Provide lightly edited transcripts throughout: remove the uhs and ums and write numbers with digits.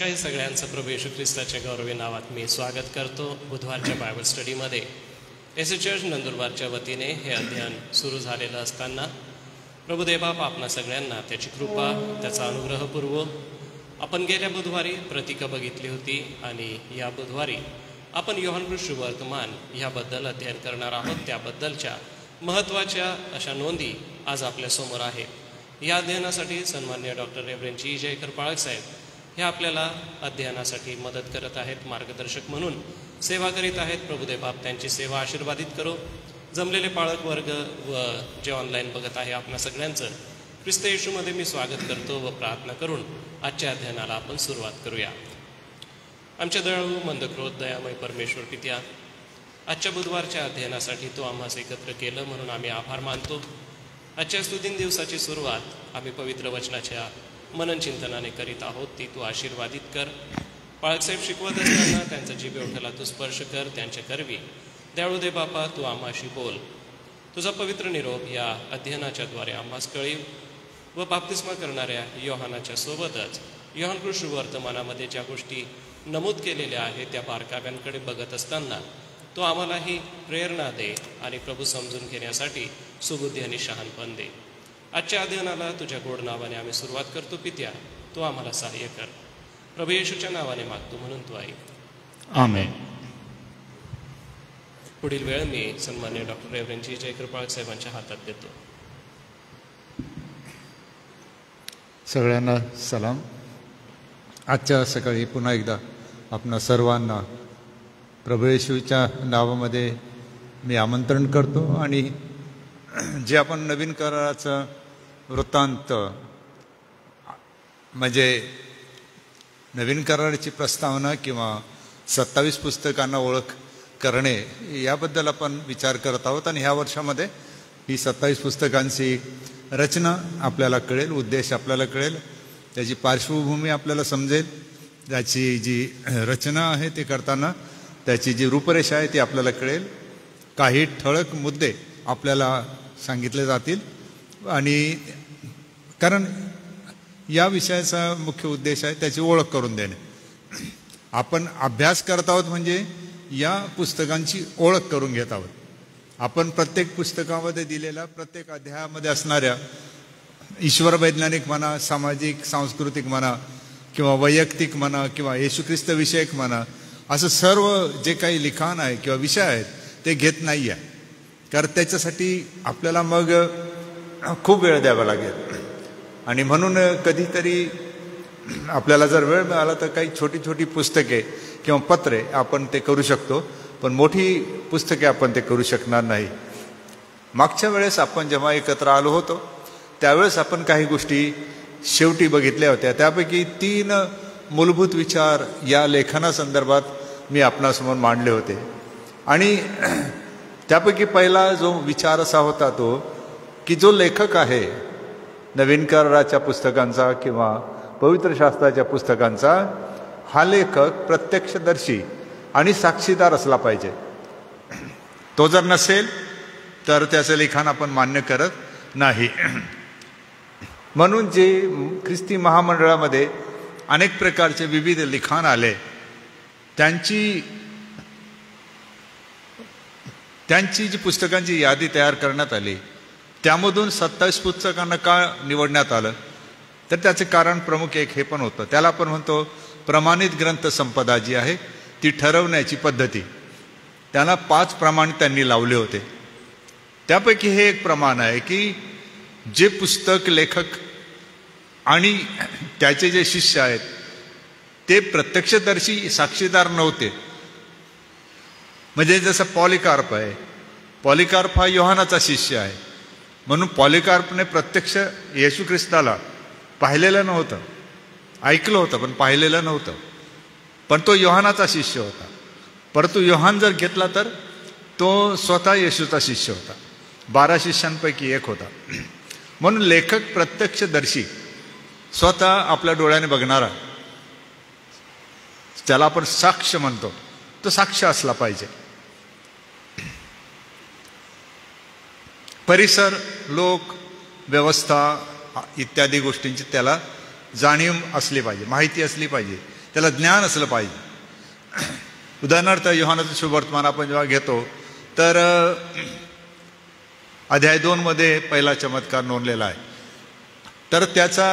काही सगळ्यांचं प्रभू येशू ख्रिस्ताच्या गौरवी नावात मी स्वागत करतो. बुधवारच्या बायबल स्टडीमध्ये एस चर्च नंदुरबारच्या वतीने हे अध्ययन सुरू झालेलं असताना प्रभुदेवबाप आपणा सगळ्यांना त्याची कृपा, त्याचा अनुग्रह पुरवो. आपण गेल्या बुधवारी प्रतीकं बघितली होती आणि या बुधवारी आपण योहान शुभवर्तमान ह्याबद्दल अध्ययन करणार आहोत. त्याबद्दलच्या महत्त्वाच्या अशा नोंदी आज आपल्यासमोर आहेत. या अध्ययनासाठी सन्मान्य डॉक्टर रेव्हरेंड जी जयकर पाळक साहेब हे आपल्याला अध्ययनासाठी मदत करत आहेत, मार्गदर्शक म्हणून सेवा करीत आहेत. प्रभुदेवबाप त्यांची सेवा आशीर्वादित करो. जमलेले पाळक वर्ग व जे ऑनलाईन बघत आहे आपल्या सगळ्यांचं ख्रिस्त येशूमध्ये मी स्वागत करतो व प्रार्थना करून आजच्या अध्ययनाला आपण सुरुवात करूया. आमच्या दयाळू मंदक्रोध दयामय परमेश्वर पित्या, आजच्या बुधवारच्या अध्ययनासाठी तो आम्हास एकत्र केलं म्हणून आम्ही आभार मानतो. आजच्या स्तुतीन दिवसाची सुरुवात आम्ही पवित्र वचनाच्या मनन चिंतनाने करीत आहोत. ती तू आशीर्वादित कर. पाळकसाहेब शिकवत असताना त्यांचा जीभ ओठाला तू स्पर्श कर. त्यांच्या करवी दयाळू दे बापा, तू आम्हाशी बोल. तुझा पवित्र निरोप या अध्ययनाच्या द्वारे आम्हास कळीव व बाप्तिस्मा करणाऱ्या योहानाच्या सोबतच योहान शुभवर्तमानामध्ये ज्या गोष्टी नमूद केलेल्या आहेत त्या बारकाव्यांकडे बघत असताना तो आम्हालाही प्रेरणा दे आणि प्रभू समजून घेण्यासाठी सुबुद्धी आणि शहाणपण दे. आजच्या अध्ययनाला तुझ्या गोड नावाने आम्ही सुरुवात करतो. पित्या, तू आम्हाला सहाय्य कर. प्रभू येशूच्या नावाने मागतो म्हणून तू ऐक. आमेन. पुढील वेळ मी सन्मान्य डॉक्टर रेव्हरेंड जी जयकर पाळक साहेबांच्या हातात देतो. सगळ्यांना सलाम. आजच्या सकाळी पुन्हा एकदा आपणा सर्वांना प्रभू येशूच्या नावामध्ये मी आमंत्रण करतो आणि जे आपण नवीन कराराचं वृत्तांत म्हणजे नवीन कराराची प्रस्तावना किंवा 27 पुस्तकांना ओळख करणे याबद्दल आपण विचार करत आहोत. आणि ह्या वर्षामध्ये ही 27 पुस्तकांची रचना आपल्याला कळेल, उद्देश आपल्याला कळेल, त्याची पार्श्वभूमी आपल्याला समजेल, त्याची जी रचना आहे ते करताना त्याची जी रूपरेषा आहे ती आपल्याला कळेल. काही ठळक मुद्दे आपल्याला सांगितले जातील आणि कारण या विषयाचा मुख्य उद्देश आहे त्याची ओळख करून देणे. आपण अभ्यास करत आहोत म्हणजे या पुस्तकांची ओळख करून घेत आहोत. आपण प्रत्येक पुस्तकामध्ये दिलेल्या प्रत्येक अध्यायामध्ये असणाऱ्या ईश्वर वैज्ञानिक म्हणा, सामाजिक सांस्कृतिक म्हणा किंवा वैयक्तिक म्हणा किंवा येशू ख्रिस्त विषयक म्हणा, असं सर्व जे काही लिखाण आहे किंवा विषय आहेत ते घेत नाही आहे. कारण त्याच्यासाठी आपल्याला मग खूप वेळ द्यावा लागेल आणि म्हणून कधीतरी आपल्याला जर वेळ मिळाला तर काही छोटी छोटी पुस्तके किंवा पत्रे आपण ते करू शकतो, पण मोठी पुस्तके आपण ते करू शकणार नाही. मागच्या वेळेस आपण जेव्हा एकत्र आलो होतो त्यावेळेस आपण काही गोष्टी शेवटी बघितल्या होत्या. त्यापैकी 3 मूलभूत विचार या लेखनासंदर्भात मी आपणासमोर मांडले होते आणि त्यापैकी पहिला जो विचार असा होता तो की जो लेखक आहे नवीन कराराच्या पुस्तकांचा किंवा पवित्र शास्त्राच्या पुस्तकांचा, हा लेखक प्रत्यक्षदर्शी आणि साक्षीदार असला पाहिजे. तो जर नसेल तर त्याचं लिखाण आपण मान्य करत नाही. म्हणून जे ख्रिस्ती महामंडळामध्ये अनेक प्रकारचे विविध लिखाण आले त्यांची जी पुस्तकांची यादी तयार करण्यात आली त्यामधून 27 पुस्तकांना का निवडण्यात आलं तर त्याचे कारण प्रमुख एक हे पण होतं, त्याला आपण म्हणतो प्रमाणित ग्रंथ संपदा जी आहे ती ठरवण्याची पद्धती. त्याला 5 प्रमाण त्यांनी लावले होते. त्यापैकी हे एक प्रमाण आहे की जे पुस्तक लेखक आणि त्याचे जे शिष्य आहेत ते प्रत्यक्षदर्शी साक्षीदार नव्हते. म्हणजे जसं पॉलिकार्प आहे, पॉलिकार्प हा योहानाचा शिष्य आहे म्हणून पॉलिकार्पने प्रत्यक्ष येशू ख्रिस्ताला पाहिलेलं नव्हतं, ऐकलं होतं पण पाहिलेलं नव्हतं, पण तो योहानाचा शिष्य होता. परंतु योहान जर घेतला तर तो स्वतः येशूचा शिष्य होता, 12 शिष्यांपैकी एक होता. म्हणून लेखक प्रत्यक्षदर्शी, स्वतः आपल्या डोळ्याने बघणारा, त्याला आपण साक्ष म्हणतो, तो साक्ष असला पाहिजे. परिसर, लोक, व्यवस्था इत्यादी गोष्टींची त्याला जाणीव असली पाहिजे, माहिती असली पाहिजे त्याला ज्ञान असलं पाहिजे. उदाहरणार्थ योहानाचं शुभवर्तमान आपण जेव्हा घेतो तर अध्याय 2 मध्ये पहिला चमत्कार नोंदलेला आहे. तर त्याचा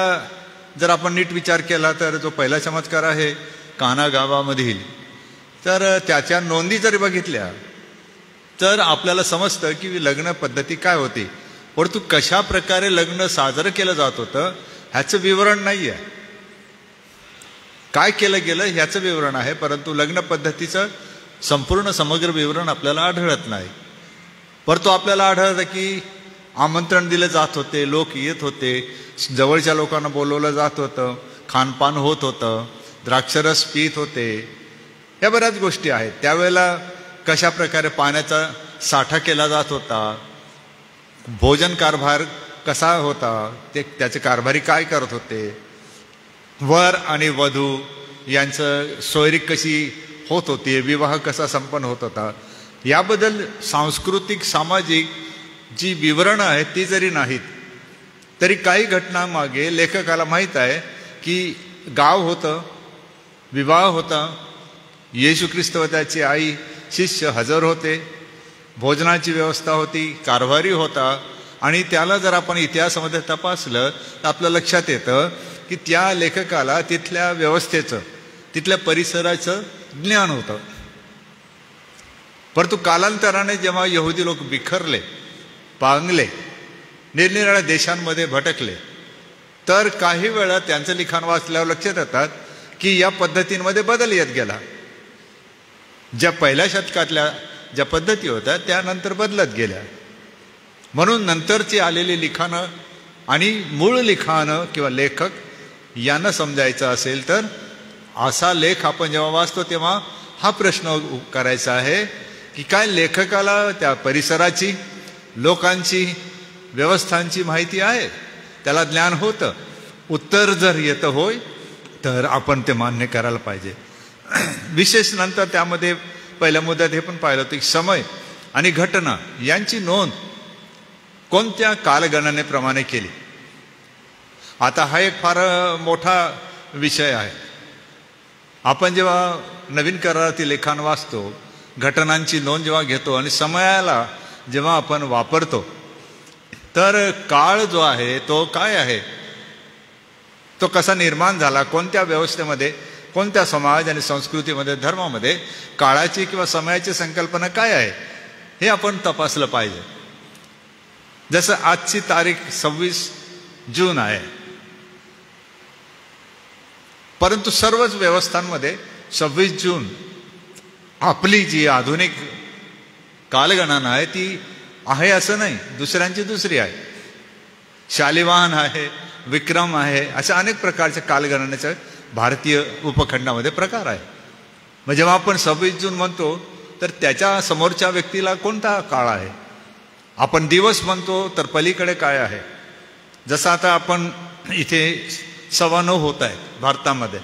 जर आपण नीट विचार केला तर जो पहिला चमत्कार आहे काना गावामधील, तर त्याच्या नोंदी जरी बघितल्या तर आपल्याला समजतं की लग्न पद्धती काय होती, परंतु कशा प्रकारे लग्न साजरं केलं जात होतं ह्याचं विवरण नाही आहे. काय केलं गेलं ह्याचं विवरण आहे, परंतु लग्न पद्धतीचं संपूर्ण समग्र विवरण आपल्याला आढळत नाही. परंतु आपल्याला आढळतं की आमंत्रण दिले जात होते, लोक येत होते, जवळच्या लोकांना बोलवलं जात होतं, खानपान होत होतं, द्राक्षरस पीत होते, या बऱ्याच गोष्टी आहेत. त्यावेळेला कशा प्रकारे पाण्याचा साठा केला जात होता, भोजन कारभार कसा होता, त्याचे कारभारी काय करत होते, वर आणि वधू यांचं सोयरीक कशी होत होती, विवाह कसा संपन्न होत होता, याबद्दल सांस्कृतिक सामाजिक जी विवरणं आहेत ती जरी नाहीत तरी काही घटनांमागे लेखकाला माहीत आहे की गाव होतं, विवाह होता, येशू ख्रिस्त व त्याची आई शिष्य हजर होते, भोजनाची व्यवस्था होती, कारभारी होता. आणि त्याला जर आपण इतिहासामध्ये तपासलं तर आपल्या लक्षात येतं की त्या लेखकाला तिथल्या व्यवस्थेचं, तिथल्या परिसराचं ज्ञान होतं. परंतु कालांतराने जेव्हा यहुदी लोक बिखरले, पांगले, निरनिराळ्या देशांमध्ये भटकले, तर काही वेळा त्यांचं लिखाण वाचल्यावर लक्षात येतात की या पद्धतींमध्ये बदल येत गेला. ज्या पहिल्या शतकातल्या ज्या पद्धती होत्या त्यानंतर बदलत गेल्या. म्हणून नंतरची आलेली लिखाणं आणि मूळ लिखाणं किंवा लेखक यांना समजायचं असेल तर असा लेख आपण जेव्हा वाचतो तेव्हा हा प्रश्न करायचा आहे की काय लेखकाला त्या परिसराची, लोकांची, व्यवस्थांची माहिती आहे, त्याला ज्ञान होतं. उत्तर जर येतं होय तर आपण ते मान्य करायला पाहिजे. विशेष नंतर त्यामध्ये पहिल्या मुद्द्यात हे पण पाहिलं होतं की समय आणि घटना यांची नोंद कोणत्या कालगणनेप्रमाणे केली. आता हा एक फार मोठा विषय आहे. आपण जेव्हा नवीन करारातील लिखाण वाचतो, घटनांची नोंद जेव्हा घेतो आणि समयाला जेव्हा आपण वापरतो, तर काळ जो आहे तो काय आहे, तो कसा निर्माण झाला, कोणत्या व्यवस्थेमध्ये, कोणत्या समाज आणि संस्कृतीमध्ये, धर्मामध्ये काळाची किंवा समयाची संकल्पना काय आहे हे आपण तपासलं पाहिजे. जसं आजची तारीख 26 जून आहे, परंतु सर्वच व्यवस्थांमध्ये 26 जून आपली जी आधुनिक कालगणना आहे ती आहे असं नाही, दुसऱ्यांची दुसरी आहे. शालिवाहन आहे, विक्रम आहे, अशा अनेक प्रकारच्या कालगणनेचे भारतीय उपखंडामध्ये प्रकार आहे. मग जेव्हा आपण 26 जून म्हणतो तर त्याच्या समोरच्या व्यक्तीला कोणता काळ आहे. आपण दिवस म्हणतो तर पलीकडे काय आहे. जसं आता आपण इथे 9:15 होत आहेत भारतामध्ये,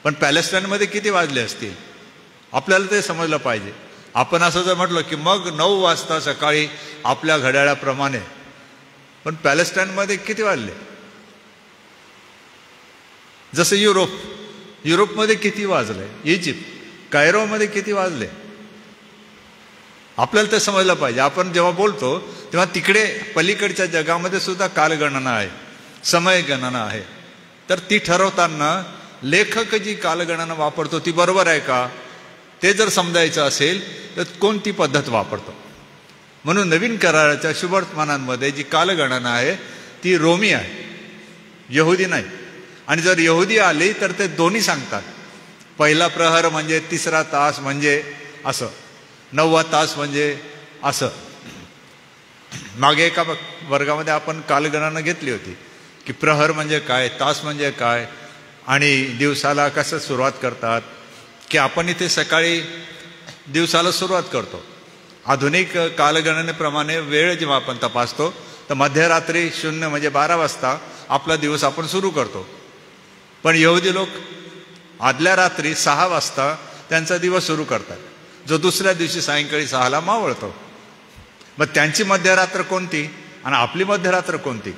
पण पॅलेस्टाईनमध्ये किती वाजले असतील आपल्याला ते समजलं पाहिजे. आपण असं जर म्हटलं की मग 9 वाजता सकाळी आपल्या घड्याळाप्रमाणे, पण पॅलेस्टाईनमध्ये किती वाजले. जसं युरोपमध्ये किती वाजले, इजिप्त, कायरोमध्ये किती वाजले, आपल्याला ते समजलं पाहिजे. आपण जेव्हा बोलतो तेव्हा तिकडे पलीकडच्या जगामध्ये सुद्धा कालगणना आहे, समय गणना आहे. तर ती ठरवताना लेखक जी कालगणना वापरतो ती बरोबर आहे का ते जर समजायचं असेल तर कोणती पद्धत वापरतो. म्हणून नवीन कराराच्या शुभवर्तमानांमध्ये जी कालगणना आहे ती रोमी आहे, यहुदी नाही. आणि जर यहुदी आली तर ते दोन्ही सांगतात. पहिला प्रहर म्हणजे 3रा तास म्हणजे असं, 9वा तास म्हणजे असं. मागे एका वर्गामध्ये आपण कालगणना घेतली होती की प्रहर म्हणजे काय, तास म्हणजे काय, आणि दिवसाला कसं सुरुवात करतात. की आपण इथे सकाळी दिवसाला सुरुवात करतो. आधुनिक कालगणनेप्रमाणे वेळ जेव्हा आपण तपासतो तर मध्यरात्री 0 म्हणजे 12 वाजता आपला दिवस आपण सुरू करतो. पण यहुदी लोक आदल्या रात्री 6 वाजता त्यांचा दिवस सुरू करतात, जो दुसऱ्या दिवशी सायंकाळी 6ला मावळतो. मग त्यांची मध्यरात्र कोणती आणि आपली मध्यरात्र कोणती.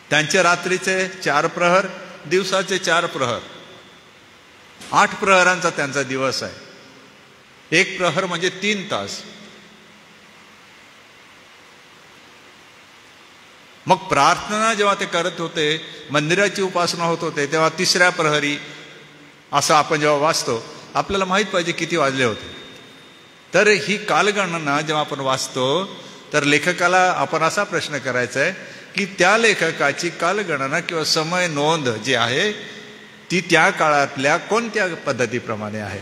त्यांच्या रात्रीचे 4 प्रहर, दिवसाचे 4 प्रहर. 8 प्रहरांचा त्यांचा दिवस आहे. 1 प्रहर म्हणजे 3 तास. मग प्रार्थना जेव्हा ते करत होते, मंदिराची उपासना होत होते, तेव्हा 3ऱ्या प्रहरी असं आपण जेव्हा वाचतो, आपल्याला माहीत पाहिजे किती वाजले होते. तर ही कालगणना जेव्हा आपण वाचतो, तर लेखकाला आपण असा प्रश्न करायचा आहे की त्या लेखकाची कालगणना किंवा समय नोंद जी आहे ती त्या काळातल्या कोणत्या पद्धतीप्रमाणे आहे.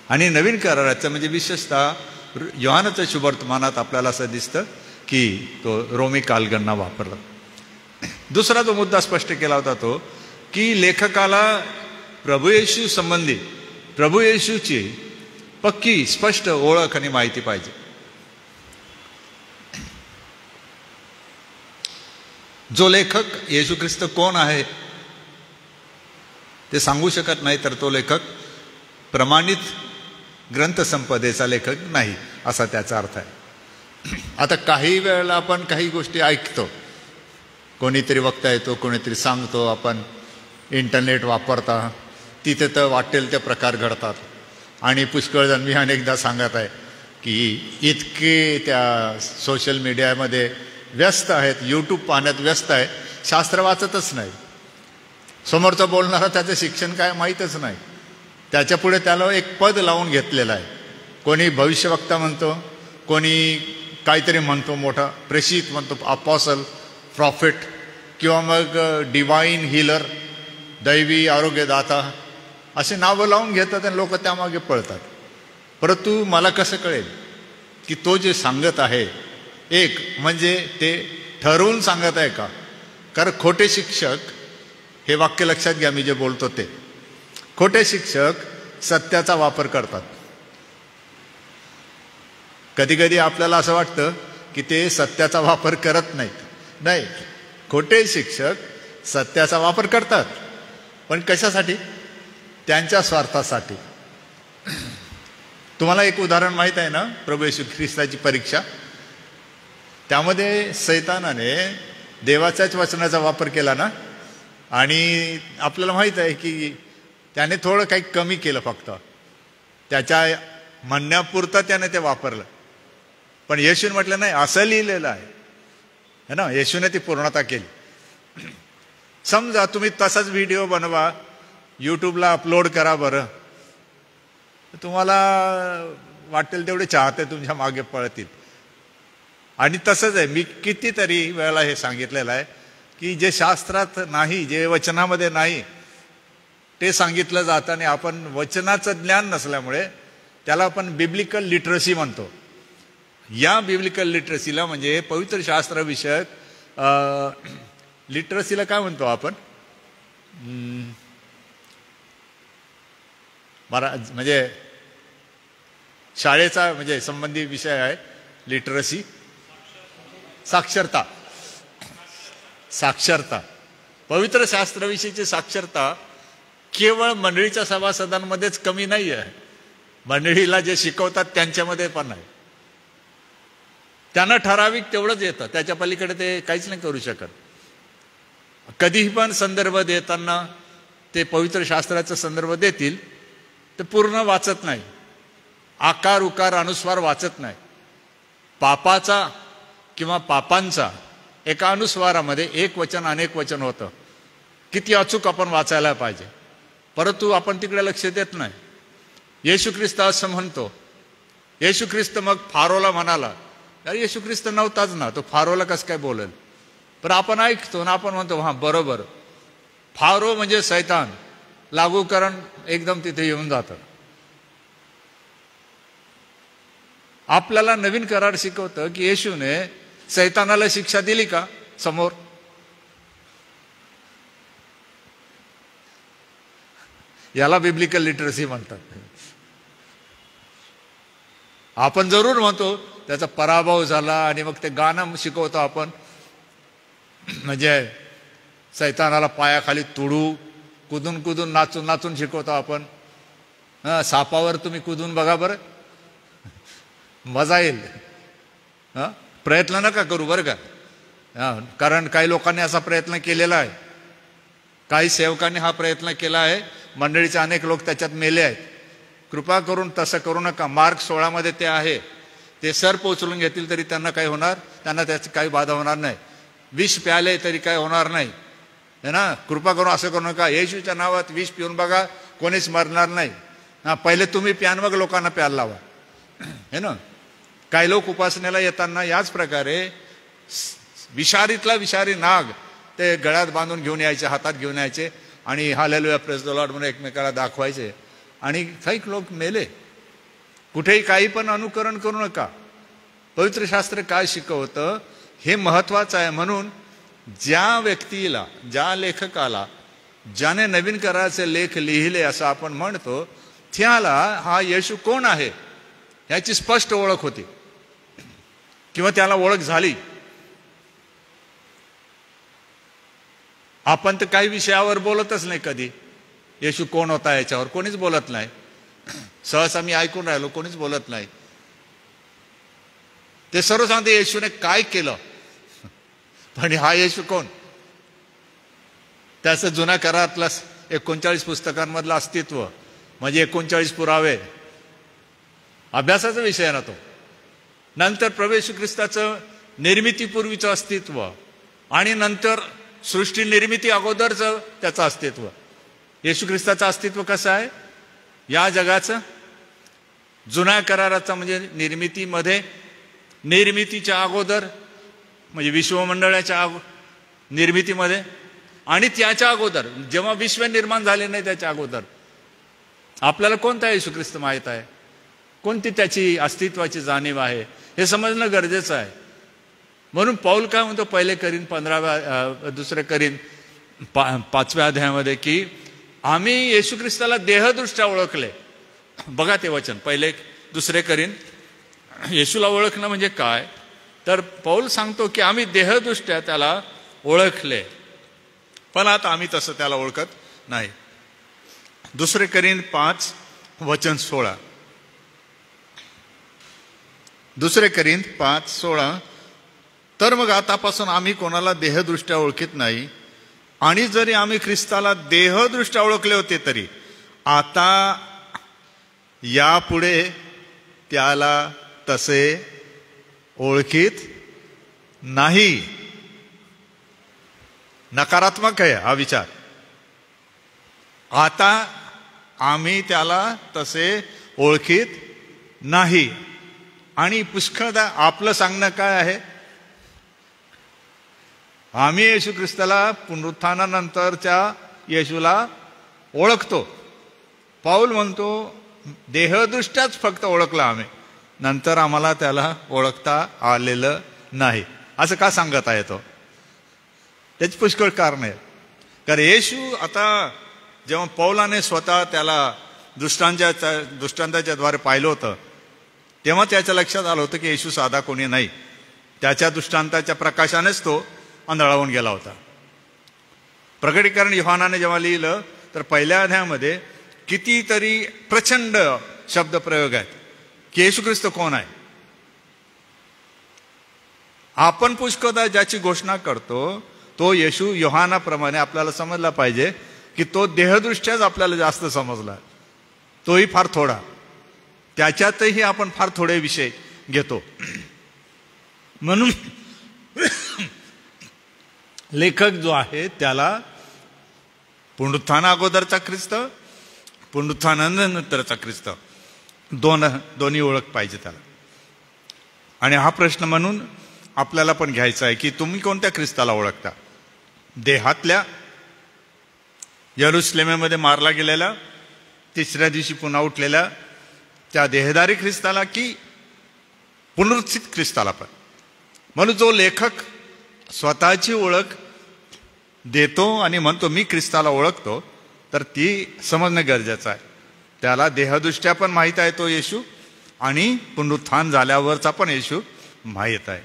आणि नवीन कराराचं म्हणजे विशेषतः योहानाच्या शुभवर्तमानात आपल्याला असं दिसतं की तो रोमी कालगणना वापरला. दुसरा जो मुद्दा स्पष्ट केला होता तो की लेखकाला प्रभू येशू संबंधी प्रभू येशूची पक्की स्पष्ट ओळख आणि माहिती पाहिजे. जो लेखक येशू ख्रिस्त कोण आहे ते सांगू शकत नाही, तर तो लेखक प्रमाणित ग्रंथसंपदेचा लेखक नाही असा त्याचा अर्थ आहे. आता काही वेळेला आपण काही गोष्टी ऐकतो, कोणीतरी वक्ता येतो, कोणीतरी सांगतो, आपण इंटरनेट वापरता, तिथे तर वाटेल ते प्रकार घडतात. आणि पुष्कळ जण मी अनेकदा सांगत आहे की इतके त्या सोशल मीडियामध्ये व्यस्त आहेत, यूट्यूब पाहण्यात व्यस्त आहे, शास्त्र वाचतच नाही. समोरचा बोलणारा त्याचं शिक्षण काय माहीतच नाही, त्याच्यापुढे त्याला एक पद लावून घेतलेलं आहे. कोणी भविष्यवक्ता म्हणतो, कोणी काहीतरी म्हणतो, मोठा प्रेषित म्हणतो, अपॉसल, प्रॉफिट, किंवा मग डिवाइन हिलर, दैवी आरोग्यदाता, असे नावं लावून घेतात आणि लोक त्यामागे पळतात. परंतु मला कसं कळेल की तो जे सांगत आहे एक म्हणजे ते ठरवून सांगत आहे का? कारण खोटे शिक्षक, हे वाक्य लक्षात घ्या मी जे बोलतो ते, खोटे शिक्षक सत्याचा वापर करतात. कधी कधी आपल्याला असं वाटतं की ते सत्याचा वापर करत नाहीत. नाही, खोटे शिक्षक सत्याचा वापर करतात, पण कशासाठी? त्यांच्या स्वार्थासाठी. तुम्हाला एक उदाहरण माहीत आहे ना, प्रभू येशू ख्रिस्ताची परीक्षा. त्यामध्ये सैतानाने देवाच्याच वचनाचा वापर केला ना, आणि आपल्याला माहीत आहे की त्याने थोडं काही कमी केलं, फक्त त्याच्या म्हणण्यापुरतं त्याने ते वापरलं. पण येशूने म्हटलं नाही, असं लिहिलेलं आहे ना, येशूने ती पूर्णता केली. समजा तुम्ही तसाच व्हिडिओ बनवा, यूट्यूबला अपलोड करा, बरं, तुम्हाला वाटेल तेवढे चाहते तुमच्या मागे पळतील. आणि तसंच आहे, मी कितीतरी वेळेला हे सांगितलेलं आहे की जे शास्त्रात नाही, जे वचनामध्ये नाही, ते सांगितलं जातं. आणि आपण वचनाचं ज्ञान नसल्यामुळे त्याला आपण बिब्लिकल लिटरसी म्हणतो. या बिब्लिकल लिटरसीला म्हणजे पवित्र शास्त्रविषयक लिटरसीला काय म्हणतो आपण? म्हणजे शाळेचा म्हणजे संबंधी विषय आहे लिटरसी, साक्षरता. साक्षरता, पवित्र शास्त्राविषयीची साक्षरता केवळ मंडळीच्या सभासदांमध्येच कमी नाही आहे, मंडळीला जे शिकवतात त्यांच्यामध्ये पण आहे. त्यांना ठराविक तेवढंच येतं, त्याच्या पलीकडे ते काहीच नाही करू शकत. कधीही पण संदर्भ देताना ते पवित्र शास्त्राचा संदर्भ देतील ते पूर्ण वाचत नाही, आकार उकार अनुस्वार वाचत नाही. पापाचा किंवा पापांचा एका अनुस्वारामध्ये एक वचन अनेक वचन होतं. किती अचूक आपण वाचायला पाहिजे, परंतु आपण तिकडे लक्ष देत नाही. येशू ख्रिस्त असं म्हणतो, येशू ख्रिस्त मग फारोला म्हणाला, अरे येशू ख्रिस्त नव्हताच ना, तो फारोला कसं काय बोलेल? पण आपण ऐकतो ना, आपण म्हणतो हां बरोबर, फारो म्हणजे सैतान, लागूकरण एकदम तिथे येऊन जातं. आपल्याला नवीन करार शिकवतं की येशूने सैतानाला शिक्षा दिली का समोर? याला बिब्लिकल लिटरसी म्हणतात. आपण जरूर म्हणतो त्याचा पराभव झाला, आणि मग ते गाणं शिकवतो आपण, म्हणजे सैतानाला पायाखाली तुडू, कुदून कुदून नाचून नाचून शिकवतो आपण. सापावर तुम्ही कुदून बघा बरं, मजा येईल. प्रयत्न नका करू बरं का, कारण काही लोकांनी असा प्रयत्न केलेला आहे, काही सेवकांनी हा प्रयत्न केला आहे, मंडळीचे अनेक लोक त्याच्यात मेले आहेत. कृपा करून तसं करू नका. मार्क 16 ते आहे, ते सर्प उचलून घेतील तरी त्यांना काही होणार, त्यांना त्याची काही बाधा होणार नाही. विष प्याले तरी काही होणार नाही, है ना. कृपा करून असं करू नका. येशूच्या नावात विष पिऊन बघा, कोणीच मरणार नाही. पहिले तुम्ही प्यान मग लोकांना प्यायला लावा, है ना. काही लोक उपासनेला येताना याच प्रकारे विषारीतला विषारी नाग ते गळ्यात बांधून घेऊन यायचे, हातात घेऊन यायचे आणि हालेलुया प्रेज द लॉर्ड म्हणून एकमेकाला दाखवायचे आणि काही लोक मेले. कुठेही काही पण अनुकरण करू नका. पवित्र शास्त्र काय शिकवतं हे महत्वाचं आहे. म्हणून ज्या व्यक्तीला, ज्या लेखकाला, ज्याने नवीन कराराचे लेख लिहिले असं आपण म्हणतो, त्याला हा येशू कोण आहे याची स्पष्ट ओळख होती किंवा त्याला ओळख झाली. आपण तर काही विषयावर बोलतच नाही कधी. येशू कोण होता याच्यावर कोणीच बोलत नाही. सहसा मी ऐकून राहिलो, कोणीच बोलत नाही. ते सर्व सांगते येशूने काय केलं, पण हा येशू कोण, त्याचं जुन्या करारातलं 39 पुस्तकांमधलं अस्तित्व म्हणजे 39 पुरावे अभ्यासाचा विषय आहे ना तो. नंतर प्रभू येशू ख्रिस्ताचं निर्मितीपूर्वीचं अस्तित्व आणि नंतर सृष्टी निर्मिती अगोदरचं त्याचं अस्तित्व. येशू ख्रिस्ताचं अस्तित्व कसं आहे या जगाचं, जुन्या कराराचा म्हणजे निर्मितीमध्ये, निर्मितीच्या अगोदर म्हणजे विश्वमंडळाच्या निर्मितीमध्ये आणि त्याच्या अगोदर जेव्हा विश्व निर्माण झाले नाही त्याच्या अगोदर. आपल्याला कोणता येशू ख्रिस्त माहीत आहे, कोणती त्याची अस्तित्वाची जाणीव आहे हे समजणं गरजेचं आहे. म्हणून पौल काय म्हणतो पहिले करीन 2 करीन 5व्या अध्यायामध्ये की आम्ही येशू ख्रिस्ताला देहदृष्ट्या ओळखले. बघा ते वचन, पहिले 2 करीन. येशूला ओळखणं म्हणजे काय, तर पौल सांगतो की आम्ही देहदृष्ट्या त्याला ओळखले, पण आता आम्ही तसं त्याला ओळखत नाही. 2 करीन 5 वचन 16. 2 करीन 5:16. तर मग आतापासून आम्ही कोणाला देहदृष्ट्या ओळखीत नाही, आणि जरी आम्ही ख्रिस्ताला देहदृष्ट्या ओळखले होते तरी आता यापुढे त्याला तसे ओळखीत नाही. नकारात्मक आहे हा विचार. आता आम्ही त्याला तसे ओळखीत नाही. आणि पुष्कळदा आपलं सांगणं काय आहे, आम्ही येशू ख्रिस्ताला पुनरुत्थानानंतरच्या येशूला ओळखतो. पौल म्हणतो देहदृष्ट्याच फक्त ओळखलं आम्ही, नंतर आम्हाला त्याला ओळखता आलेलं नाही. असं का सांगत आहे तो, त्याची पुष्कळ कारण आहे. कारण येशू आता जेव्हा पौलाने स्वतः त्याला दृष्टांताच्या द्वारे पाहिलं होतं तेव्हा त्याच्या लक्षात आलं होतं की येशू साधा कोणी नाही. त्याच्या दृष्टांताच्या प्रकाशानेच तो आंधळावून गेला होता. प्रकटीकरण योहानाने जेव्हा लिहिलं तर पहिल्या अध्यायामध्ये कितीतरी प्रचंड शब्दप्रयोग आहेत की येशू ख्रिस्त कोण आहे. आपण पुष्कळदा ज्याची घोषणा करतो तो येशू योहानाप्रमाणे आपल्याला समजला पाहिजे की तो देहदृष्ट्याच आपल्याला जास्त समजला, तोही फार थोडा. त्याच्यातही आपण फार थोडे विषय घेतो. म्हणून लेखक जो आहे त्याला पुनरुत्थाना अगोदरचा ख्रिस्त, पुनरुत्थानानंतरचा ख्रिस्त दोन्ही ओळख पाहिजे त्याला. आणि हा प्रश्न म्हणून आपल्याला पण घ्यायचा आहे की तुम्ही कोणत्या ख्रिस्ताला ओळखता. देहातल्या यरुशलेमेमध्ये मारला गेलेला, तिसऱ्या दिवशी पुन्हा उठलेल्या त्या देहधारी ख्रिस्ताला की पुनरुत्थित ख्रिस्ताला पण. म्हणून जो लेखक स्वतःची ओळख देतो आणि म्हणतो मी ख्रिस्ताला ओळखतो, तर ती समजणं गरजेचं आहे. त्याला देहदृष्ट्या पण माहीत आहे तो येशू आणि पुनरुत्थान झाल्यावरचा पण येशू माहीत आहे.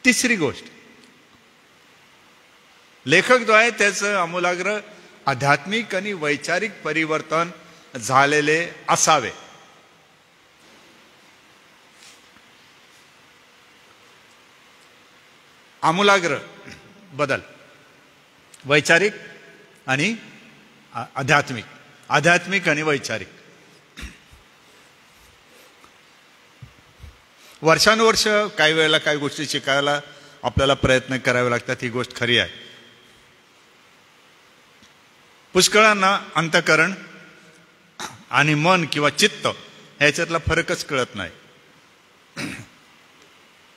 तिसरी गोष्ट, लेखक जो आहे त्याचं आमूलाग्र आध्यात्मिक आणि वैचारिक परिवर्तन झालेले असावे. आमूलाग्र बदल, वैचारिक आणि आध्यात्मिक आध्यात्मिक आणि वैचारिक. वर्षानुवर्ष काही वेळेला काही गोष्टी शिकायला आपल्याला प्रयत्न करावे लागतात, ही गोष्ट खरी आहे. पुष्कळांना अंतःकरण आणि मन किंवा चित्त ह्याच्यातला फरकच कळत नाही.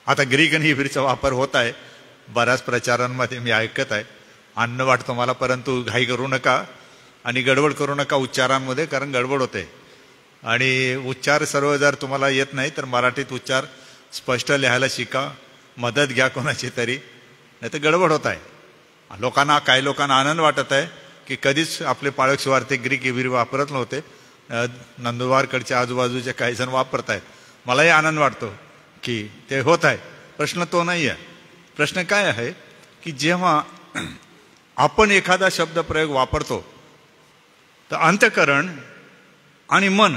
आता ग्रीक आणि हिब्रीचा वापर होत आहे बऱ्याच प्रचारांमध्ये, मी ऐकत आहे. अन्न वाटतं मला, परंतु घाई करू नका आणि गडबड करू नका उच्चारांमध्ये, कारण गडबड होते. आणि उच्चार सर्व जर तुम्हाला येत नाही तर मराठीत उच्चार स्पष्ट लिहायला शिका, मदत घ्या कोणाची तरी, नाही तर गडबड होत आहे. काही लोकांना आनंद वाटत आहे की कधीच आपले पाळक सुवार्थी ग्रीक हिब्री वापरत नव्हते, नंदुरबारकडच्या आजूबाजूचे काही जण वापरत आहेत. मलाही आनंद वाटतो की ते होत आहे. प्रश्न तो नाही आहे. प्रश्न काय आहे की जेव्हा आपण एखादा शब्दप्रयोग वापरतो तर अंतःकरण आणि मन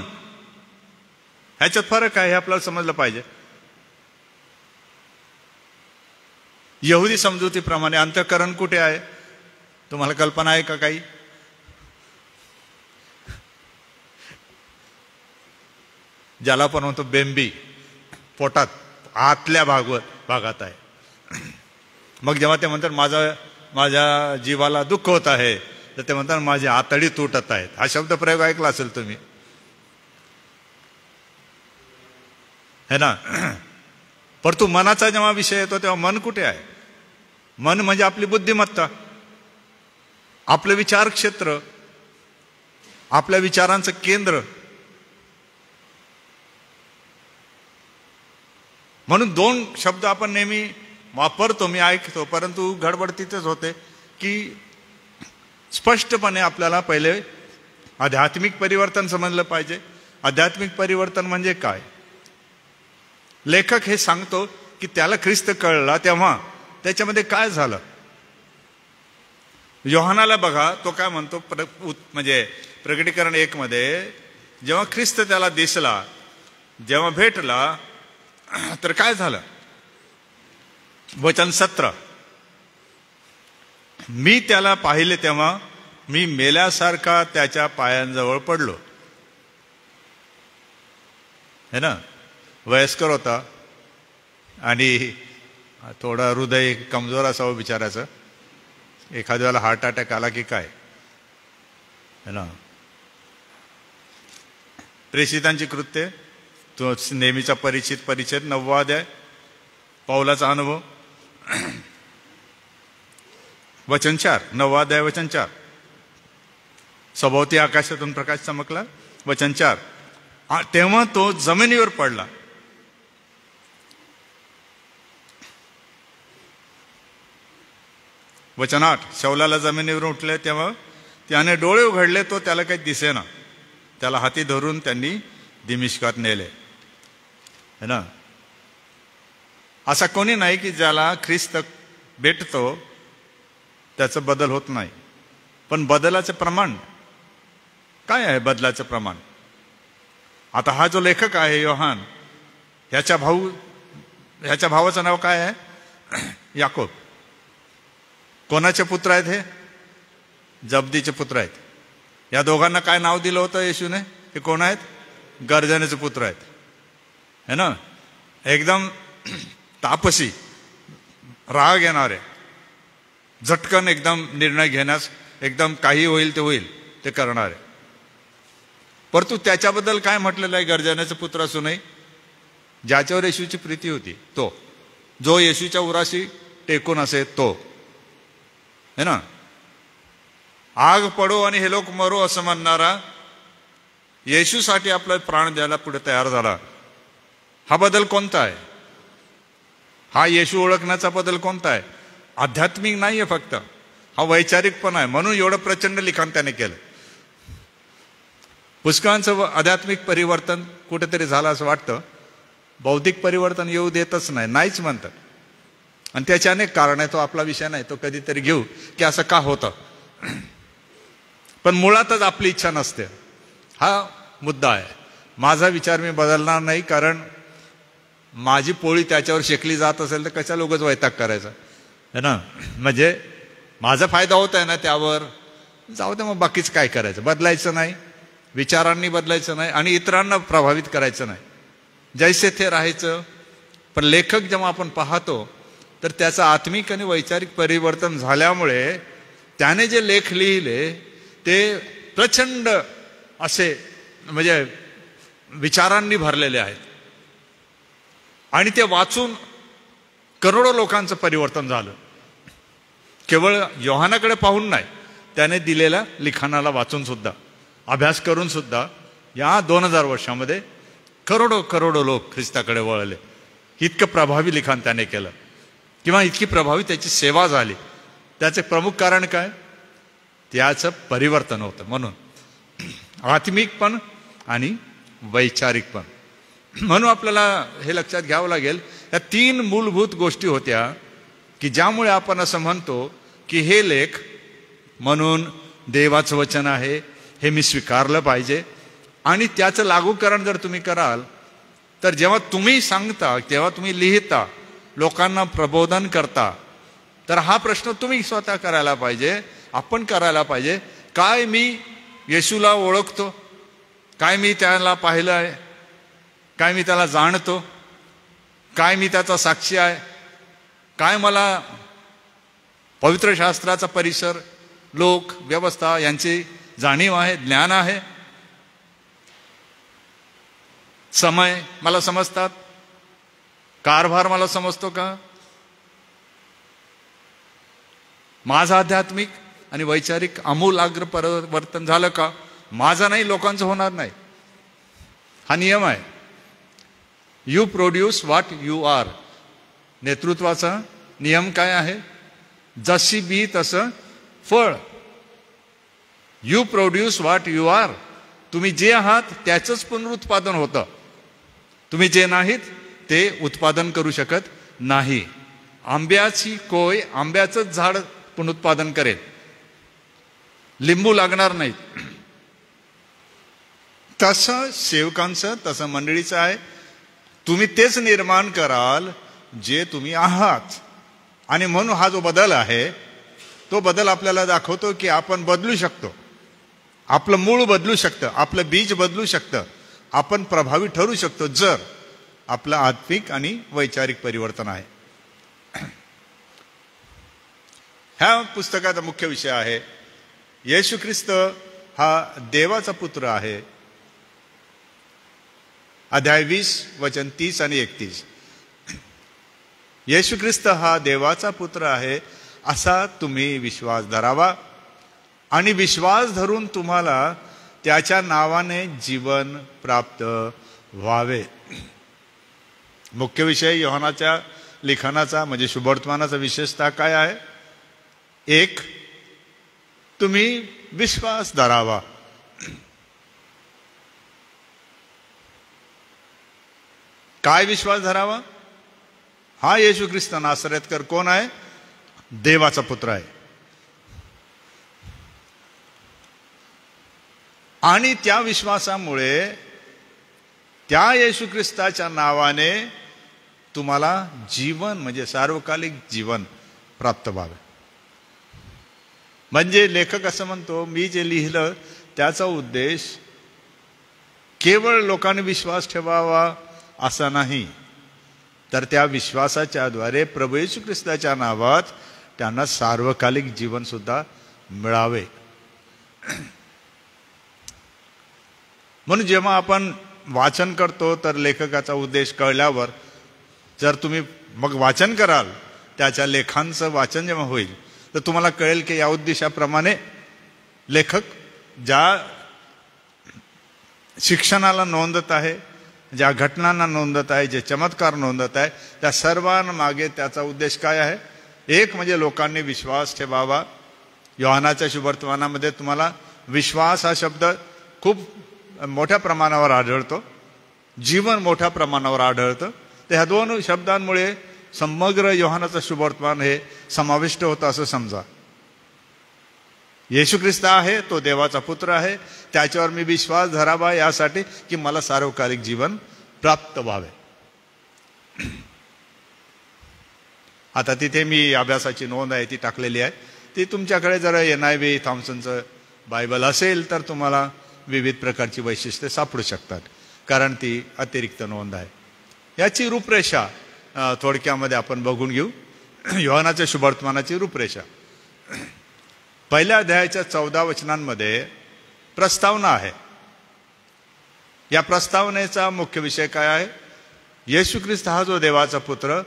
ह्याच्यात फरक आहे हे आपल्याला समजलं पाहिजे. यहुदी समजुतीप्रमाणे अंतःकरण कुठे आहे तुम्हाला कल्पना आहे का काही? ज्याला आपण म्हणतो बेंबी, पोटात आतल्या भागात आहे. मग जेव्हा ते म्हणतात माझ्या जीवाला दुःख होत आहे, तर ते म्हणतात माझी आतडी तुटत आहेत. हा शब्द प्रयोग ऐकला असेल तुम्ही, है ना? परंतु मनाचा जेव्हा विषय येतो तेव्हा मन कुठे आहे? मन म्हणजे आपली बुद्धिमत्ता, आपलं विचार क्षेत्र, आपल्या विचारांचं केंद्र. म्हणून दोन शब्द आपण नेहमी वापरतो, मी ऐकतो, परंतु गडबड तिथेच होते की स्पष्टपणे आपल्याला पहिले आध्यात्मिक परिवर्तन समजलं पाहिजे. आध्यात्मिक परिवर्तन म्हणजे काय? लेखक हे सांगतो की त्याला ख्रिस्त कळला तेव्हा त्याच्यामध्ये काय झालं. योहानाला बघा, तो काय म्हणतो, म्हणजे प्रकटीकरण 1 मध्ये जेव्हा ख्रिस्त त्याला दिसला, जेव्हा भेटला, तर काय झालं? वचन 17, मी त्याला पाहिले तेव्हा मी मेल्यासारखा त्याच्या पायांजवळ पडलो. है ना? वयस्कर होता आणि थोडा हृदय कमजोर असावं बिचाराचं. एखाद्या वेळेला हार्ट अटॅक आला की काय, है ना? प्रेषितांची कृत्य, तो नेहमीचा परिच्छेद 9 अध्याय, पौलाचा अनुभव, वचन 4, 9 अध्याय वचन 4, सभोवती आकाशातून प्रकाश चमकला, वचन 4, तेव्हा तो जमिनीवर पडला. वचन 8, शौलाला जमिनीवर उठले तेव्हा त्याने डोळे उघडले, तो त्याला काही दिसेना. त्याला हाती धरून त्यांनी दिमिश्कात नेले. है ना? असा कोणी नाही की ज्याला ख्रिस्त भेटतो त्याचं बदल होत नाही. पण बदलाचं प्रमाण काय आहे? बदलाचं प्रमाण, आता हा जो लेखक आहे योहान, ह्याच्या भावाचं नाव काय आहे? याकोब. कोणाचे पुत्र आहेत हे? जबदीचे पुत्र आहेत. या दोघांना काय नाव दिलं होतं येशूने? हे कोण आहेत? गर्जनेचे पुत्र आहेत. है ना? एकदम तापसी, राग येणारे, झटकन एकदम निर्णय घेण्यास, एकदम काही होईल ते होईल ते करणारे. परंतु त्याच्याबद्दल काय म्हटलेलं आहे? गर्जनेचे पुत्र असूनही ज्याच्यावर येशूची प्रीती होती तो, जो येशूच्या उराशी टेकून असे तो. है ना? आग पडो आणि हे लोक मरो असं म्हणणारा, येशूसाठी आपला प्राण द्यायला पुढे तयार झाला. हा बदल कोणता आहे? हा येशू ओळखण्याचा बदल कोणता आहे? आध्यात्मिक नाहीये फक्त, हा वैचारिक पण आहे. म्हणून एवढं प्रचंड लिखाण त्याने केलं. पुष्कळांचं आध्यात्मिक परिवर्तन कुठेतरी झालं असं वाटतं, बौद्धिक परिवर्तन येऊ देतच नाहीच म्हणतात. आणि त्याचे अनेक कारण आहे, तो आपला विषय नाही, तो कधीतरी घेऊ की असं का होतं. पण मुळातच आपली इच्छा नसते, हा मुद्दा आहे. माझा विचार मी बदलणार नाही, कारण माझी पोळी त्याच्यावर शेकली जात असेल तर कशा लोकच वैताग करायचा. है ना? म्हणजे माझा फायदा होत आहे ना त्यावर, जाऊ दे मग बाकीच काय करायचं, बदलायचं नाही, विचारांनी बदलायचं नाही आणि इतरांना प्रभावित करायचं नाही, जैसे ते राहायचं. पण लेखक जेव्हा आपण पाहतो तर त्याचं आत्मिक आणि वैचारिक परिवर्तन झाल्यामुळे त्याने जे लेख लिहिले ते प्रचंड असे म्हणजे विचारांनी भरलेले आहेत आणि ते वाचून करोडो लोकांचं परिवर्तन झालं. केवळ योहानाकडे पाहून नाही, त्याने दिलेल्या लिखाणाला वाचून सुद्धा, अभ्यास करून सुद्धा या 2000 वर्षामध्ये करोडो करोडो लोक ख्रिस्ताकडे वळले. इतकं प्रभावी लिखाण त्याने केलं किंवा इतकी प्रभावी त्याची सेवा झाली. त्याचे प्रमुख कारण काय? त्याचं परिवर्तन होतं. म्हणून आत्मिक पण आणि वैचारिक पण. म्हणून आपल्याला हे लक्षात घ्यावं लागेल, या 3 मूलभूत गोष्टी होत्या की ज्यामुळे आपण असं म्हणतो की हे लेख म्हणून देवाचं वचन आहे, हे मी स्वीकारलं पाहिजे. आणि त्याचं लागूकरण जर तुम्ही कराल तर जेव्हा तुम्ही सांगता, तेव्हा तुम्ही लिहिता, लोकांना प्रबोधन करता, तर हा प्रश्न तुम्ही स्वतः करायला पाहिजे, आपण करायला पाहिजे. काय मी येशूला ओळखतो? काय मी त्याला पाहिलं आहे? काय मी त्याला जाणतो? काय मी त्याचा साक्षी आहे? काय मला पवित्र शास्त्राचा परिसर, लोक, व्यवस्था यांची जाणीव आहे, ज्ञान आहे? समय मला समजतात? कारभार मला समजतो का? माझं आध्यात्मिक आणि वैचारिक आमूलाग्र परिवर्तन झालं का? माझं नाही, लोकांचं होणार नाही. हा नियम आहे. You produce what you are. नेतृत्वाचा नियम काय आहे? जशी बी तसं फळ. You produce what you are. तुम्ही जे आहात त्याचंच पुनरुत्पादन होतं. तुम्ही जे नाहीत ते उत्पादन करू शकत नाही. आंब्याची कोय आंब्याचंच झाड पुनरुत्पादन करेल, लिंबू लागणार नाहीत. तसं सेवकांचं, तसं मंडळीचं आहे. तुम्ही तेच निर्माण कराल जे तुम्ही आहात. आणि म्हणून हा जो बदल आहे तो बदल आपल्याला दाखवतो की आपण बदलू शकतो. आपलं मूळ बदलू शकतं, आपलं बीज बदलू शकतं, आपण प्रभावी ठरू शकतो जर आपलं आत्मिक आणि वैचारिक परिवर्तन आहे. ह्या पुस्तकाचा मुख्य विषय आहे येशू ख्रिस्त हा देवाचा पुत्र आहे. अध्याय 20 वचन 30 आणि 31. येशू ख्रिस्त हा देवाचा पुत्र आहे असा तुम्ही विश्वास धरावा आणि विश्वास धरून तुम्हाला त्याच्या नावाने जीवन प्राप्त व्हावे. मुख्य विषय योहानाच्या लिखाणाचा म्हणजे शुभवर्तमानाचा विशेषतः काय आहे? एक, तुम्ही विश्वास धरावा. काय विश्वास धरावा? हा येशू ख्रिस्त नासरेतकर कोण आहे? देवाचा पुत्र आहे. आणि त्या विश्वासामुळे त्या येशू ख्रिस्ताच्या नावाने तुम्हाला जीवन म्हणजे सार्वकालिक जीवन प्राप्त व्हावे. म्हणजे लेखक असं म्हणतो, मी जे लिहिलं त्याचा उद्देश केवळ लोकांनी विश्वास ठेवावा असा नाही, तर त्या विश्वासाच्या द्वारे प्रभू येशू ख्रिस्ताच्या नावात त्यांना सार्वकालिक जीवन सुद्धा मिळावे. म्हणून जेव्हा आपण वाचन करतो तर लेखकाचा उद्देश कळल्यावर जर तुम्ही मग वाचन कराल, त्याच्या लेखांचं वाचन जेव्हा होईल तर तुम्हाला कळेल की या उद्देशाप्रमाणे लेखक ज्या शिक्षणाला नोंदत आहे, ज्या घटनांना नोंदत आहे, जे चमत्कार नोंदत आहे, त्या सर्वांमागे त्याचा उद्देश काय आहे? एक म्हणजे लोकांनी विश्वास ठेवावा. योहानाच्या शुभवर्तमानामध्ये तुम्हाला विश्वास हा शब्द खूप मोठ्या प्रमाणावर आढळतो, जीवन मोठ्या प्रमाणावर आढळतं. तर ह्या 2 शब्दांमुळे समग्र योहानाचं शुभवर्तमान हे समाविष्ट होतं असं समजा. येशू ख्रिस्त आहे, तो देवाचा पुत्र आहे, त्याच्यावर मी विश्वास धरावा यासाठी की मला सार्वकालिक जीवन प्राप्त व्हावे. आता तिथे मी अभ्यासाची नोंद आहे ती टाकलेली आहे, ती तुमच्याकडे जर NIV थॉम्सनचं बायबल असेल तर तुम्हाला विविध प्रकारची वैशिष्ट्ये सापडू शकतात, कारण ती अतिरिक्त नोंद आहे. याची रूपरेषा थोडक्यामध्ये आपण बघून घेऊ. योहानाच्या शुभवर्तमानाची रूपरेषा. पहिल्या अध्यायाच्या 14 वचनांमध्ये प्रस्तावना आहे. या प्रस्तावनेचा मुख्य विषय काय आहे? येशू ख्रिस्त हा जो देवाचा पुत्र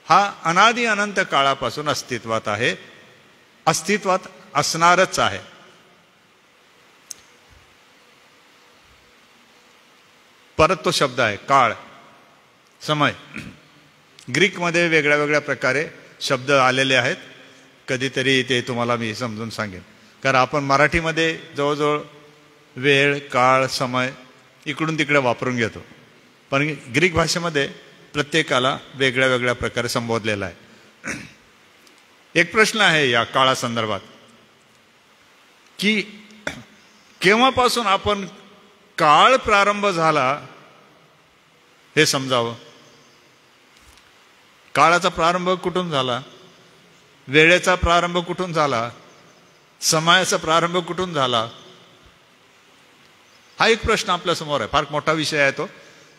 हा अनादी अनंत काळापासून अस्तित्वात आहे, अस्तित्वात असणारच आहे. परत तो शब्द आहे काळ, समय. ग्रीकमध्ये वेगळ्या वेगळ्या प्रकारे शब्द आलेले आहेत. कधीतरी ते तुम्हाला मी समजून सांगेन, कारण आपण मराठीमध्ये जवळजवळ वेळ, काळ, समय इकडून तिकडे वापरून घेतो, पण ग्रीक भाषेमध्ये प्रत्येकाला वेगळ्या वेगळ्या प्रकारे संबोधलेला आहे. एक प्रश्न आहे या काळासंदर्भात की केव्हापासून आपण काळ प्रारंभ झाला हे समजावं. काळाचा प्रारंभ कुठून झाला? वेळेचा प्रारंभ कुठून झाला? समयाचा प्रारंभ कुठून झाला? हा एक प्रश्न आपल्यासमोर आहे. फार मोठा विषय आहे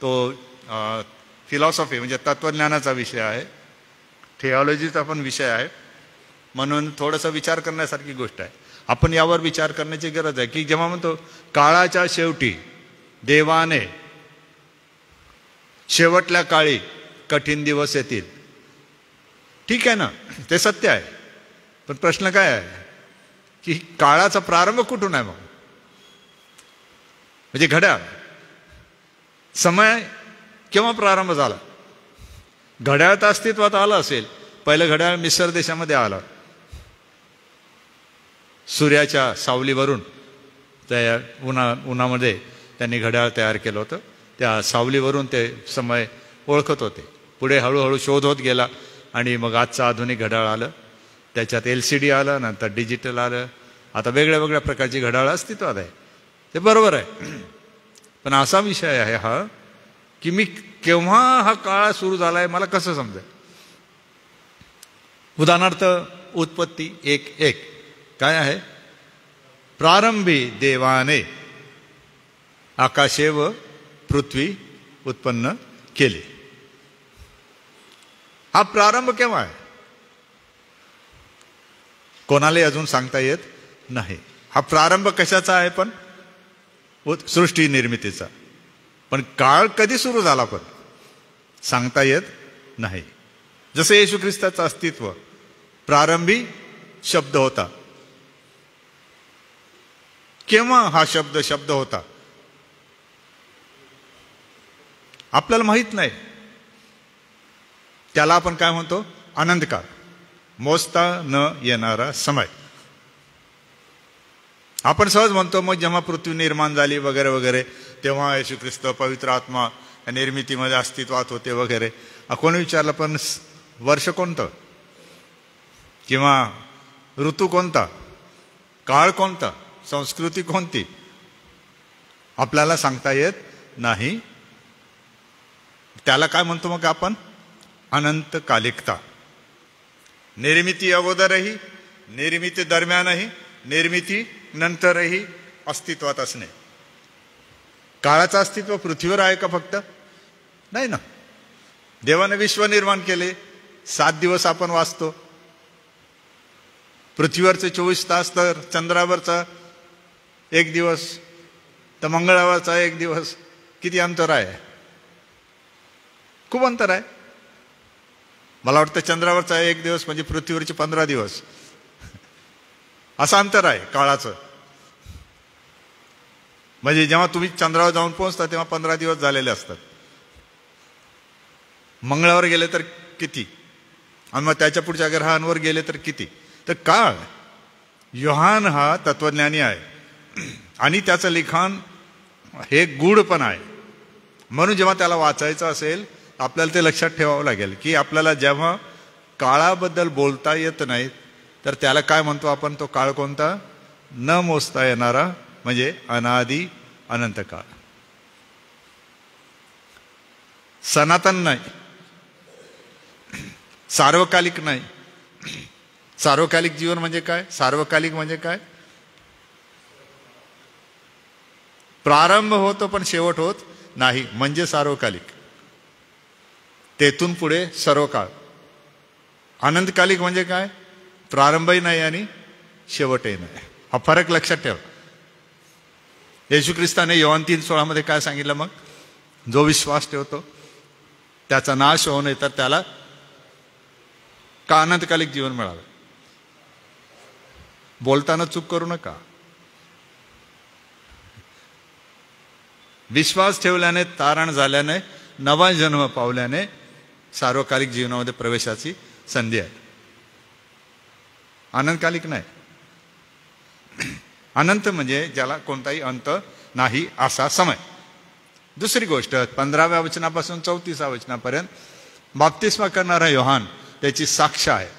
तो फिलॉसॉफी म्हणजे तत्वज्ञानाचा विषय आहे, थिओलॉजीचा पण विषय आहे, म्हणून थोडासा विचार करण्यासारखी गोष्ट आहे. आपण यावर विचार करण्याची गरज आहे की जेव्हा म्हणतो काळाच्या शेवटी देवाने शेवटल्या काळी कठीण दिवस येतील, ठीक आहे ना, ते सत्य आहे. पण प्रश्न काय आहे की काळाचा प्रारंभ कुठून आहे? मग म्हणजे घड्याळ, समय केव्हा प्रारंभ झाला? घड्याळ तर अस्तित्वात आलं असेल. पहिलं घड्याळ मिस्र देशामध्ये आलं. सूर्याच्या सावलीवरून त्या उन्हामध्ये त्यांनी घड्याळ तयार केलं होतं. त्या सावलीवरून ते समय ओळखत होते. पुढे हळूहळू शोध होत गेला आणि मग आजचं आधुनिक घड्याळ आलं. त्याच्यात LCD आलं, नंतर डिजिटल आलं. आता वेगळ्या वेगळ्या प्रकारची घड्याळ अस्तित्वात आहे. ते बरोबर आहे, पण असा विषय आहे हा की मी केव्हा हा काळ सुरू झाला आहे मला कसं समजेल? उदाहरणार्थ उत्पत्ती 1:1 काय आहे? प्रारंभी देवाने आकाशे व पृथ्वी उत्पन्न केली. हा प्रारंभ केव्हा आहे? कोणालाही अजून सांगता येत नाही. हा प्रारंभ कशाचा आहे? पण सृष्टी निर्मितीचा. पण काळ कधी सुरू झाला पण सांगता येत नाही. जसं येशू ख्रिस्ताचं अस्तित्व प्रारंभी शब्द होता. केव्हा हा शब्द होता आपल्याला माहित नाही. त्याला आपण काय म्हणतो? अनंतकाळ, मोजता न येणारा समय. आपण सहज म्हणतो मग जेव्हा पृथ्वी निर्माण झाली वगैरे वगैरे तेव्हा येशू ख्रिस्त पवित्र आत्मा निर्मितीमध्ये अस्तित्वात होते वगैरे. कोणी विचारलं पण वर्ष कोणतं किंवा ऋतू कोणता, काळ कोणता, संस्कृती कोणती आपल्याला सांगता येत नाही. त्याला काय म्हणतो मग आपण? अनंतकालिकता. निर्मिती अगोदरही, निर्मिती दरम्यानही, निर्मिती नंतरही अस्तित्वात असणे. काळाचं अस्तित्व पृथ्वीवर आहे का फक्त? नाही ना. देवाने विश्व निर्माण केले. 7 दिवस आपण वाचतो. पृथ्वीवरचे 24 तास तर चंद्रावरचा 1 दिवस, तर मंगळावरचा 1 दिवस. किती अंतर आहे? खूप अंतर आहे. मला वाटतं चंद्रावरचा 1 दिवस म्हणजे पृथ्वीवरचे 15 दिवस असं अंतर आहे काळाचं. म्हणजे जेव्हा तुम्ही चंद्रावर जाऊन पोहोचता तेव्हा 15 दिवस झालेले असतात. मंगळावर गेले तर किती, आणि मग त्याच्या पुढच्या ग्रहांवर गेले तर किती. तर काळ, योहान हा तत्वज्ञानी आहे आणि त्याचं लिखाण हे गूढ पण आहे. म्हणून जेव्हा त्याला वाचायचं असेल आपल्याला ते लक्षात ठेवावं लागेल की आपल्याला जेव्हा काळाबद्दल बोलता येत नाही तर त्याला काय म्हणतो आपण? तो काळ कोणता? न मोजता येणारा, म्हणजे अनादी अनंत काळ. सनातन नाही, सार्वकालिक नाही, सार्वकालिक जीवन म्हणजे काय? सार्वकालिक म्हणजे काय? प्रारंभ होतो पण शेवट होत नाही, म्हणजे सार्वकालिक. तेथून पुढे सर्व काळ. अनंतकालिक म्हणजे काय? प्रारंभही नाही आणि शेवटही नाही. हा फरक लक्षात ठेवा. येशू ख्रिस्ताने योहान 3:16 काय सांगितलं मग? जो विश्वास ठेवतो त्याचा नाश होऊ नये तर त्याला का अनंतकालिक जीवन मिळालं. बोलताना चूक करू नका. विश्वास ठेवल्याने, तारण झाल्याने, नवा जन्म पावल्याने सार्वकालिक जीवनामध्ये प्रवेशाची संधी आहे. अनंतकालिक नाही. अनंत म्हणजे ज्याला कोणताही अंत नाही असा समय. दुसरी गोष्ट, 15व्या वचनापासून 34व्या वचनापर्यंत बाप्तिस्मा करणारा योहान त्याची साक्ष आहे.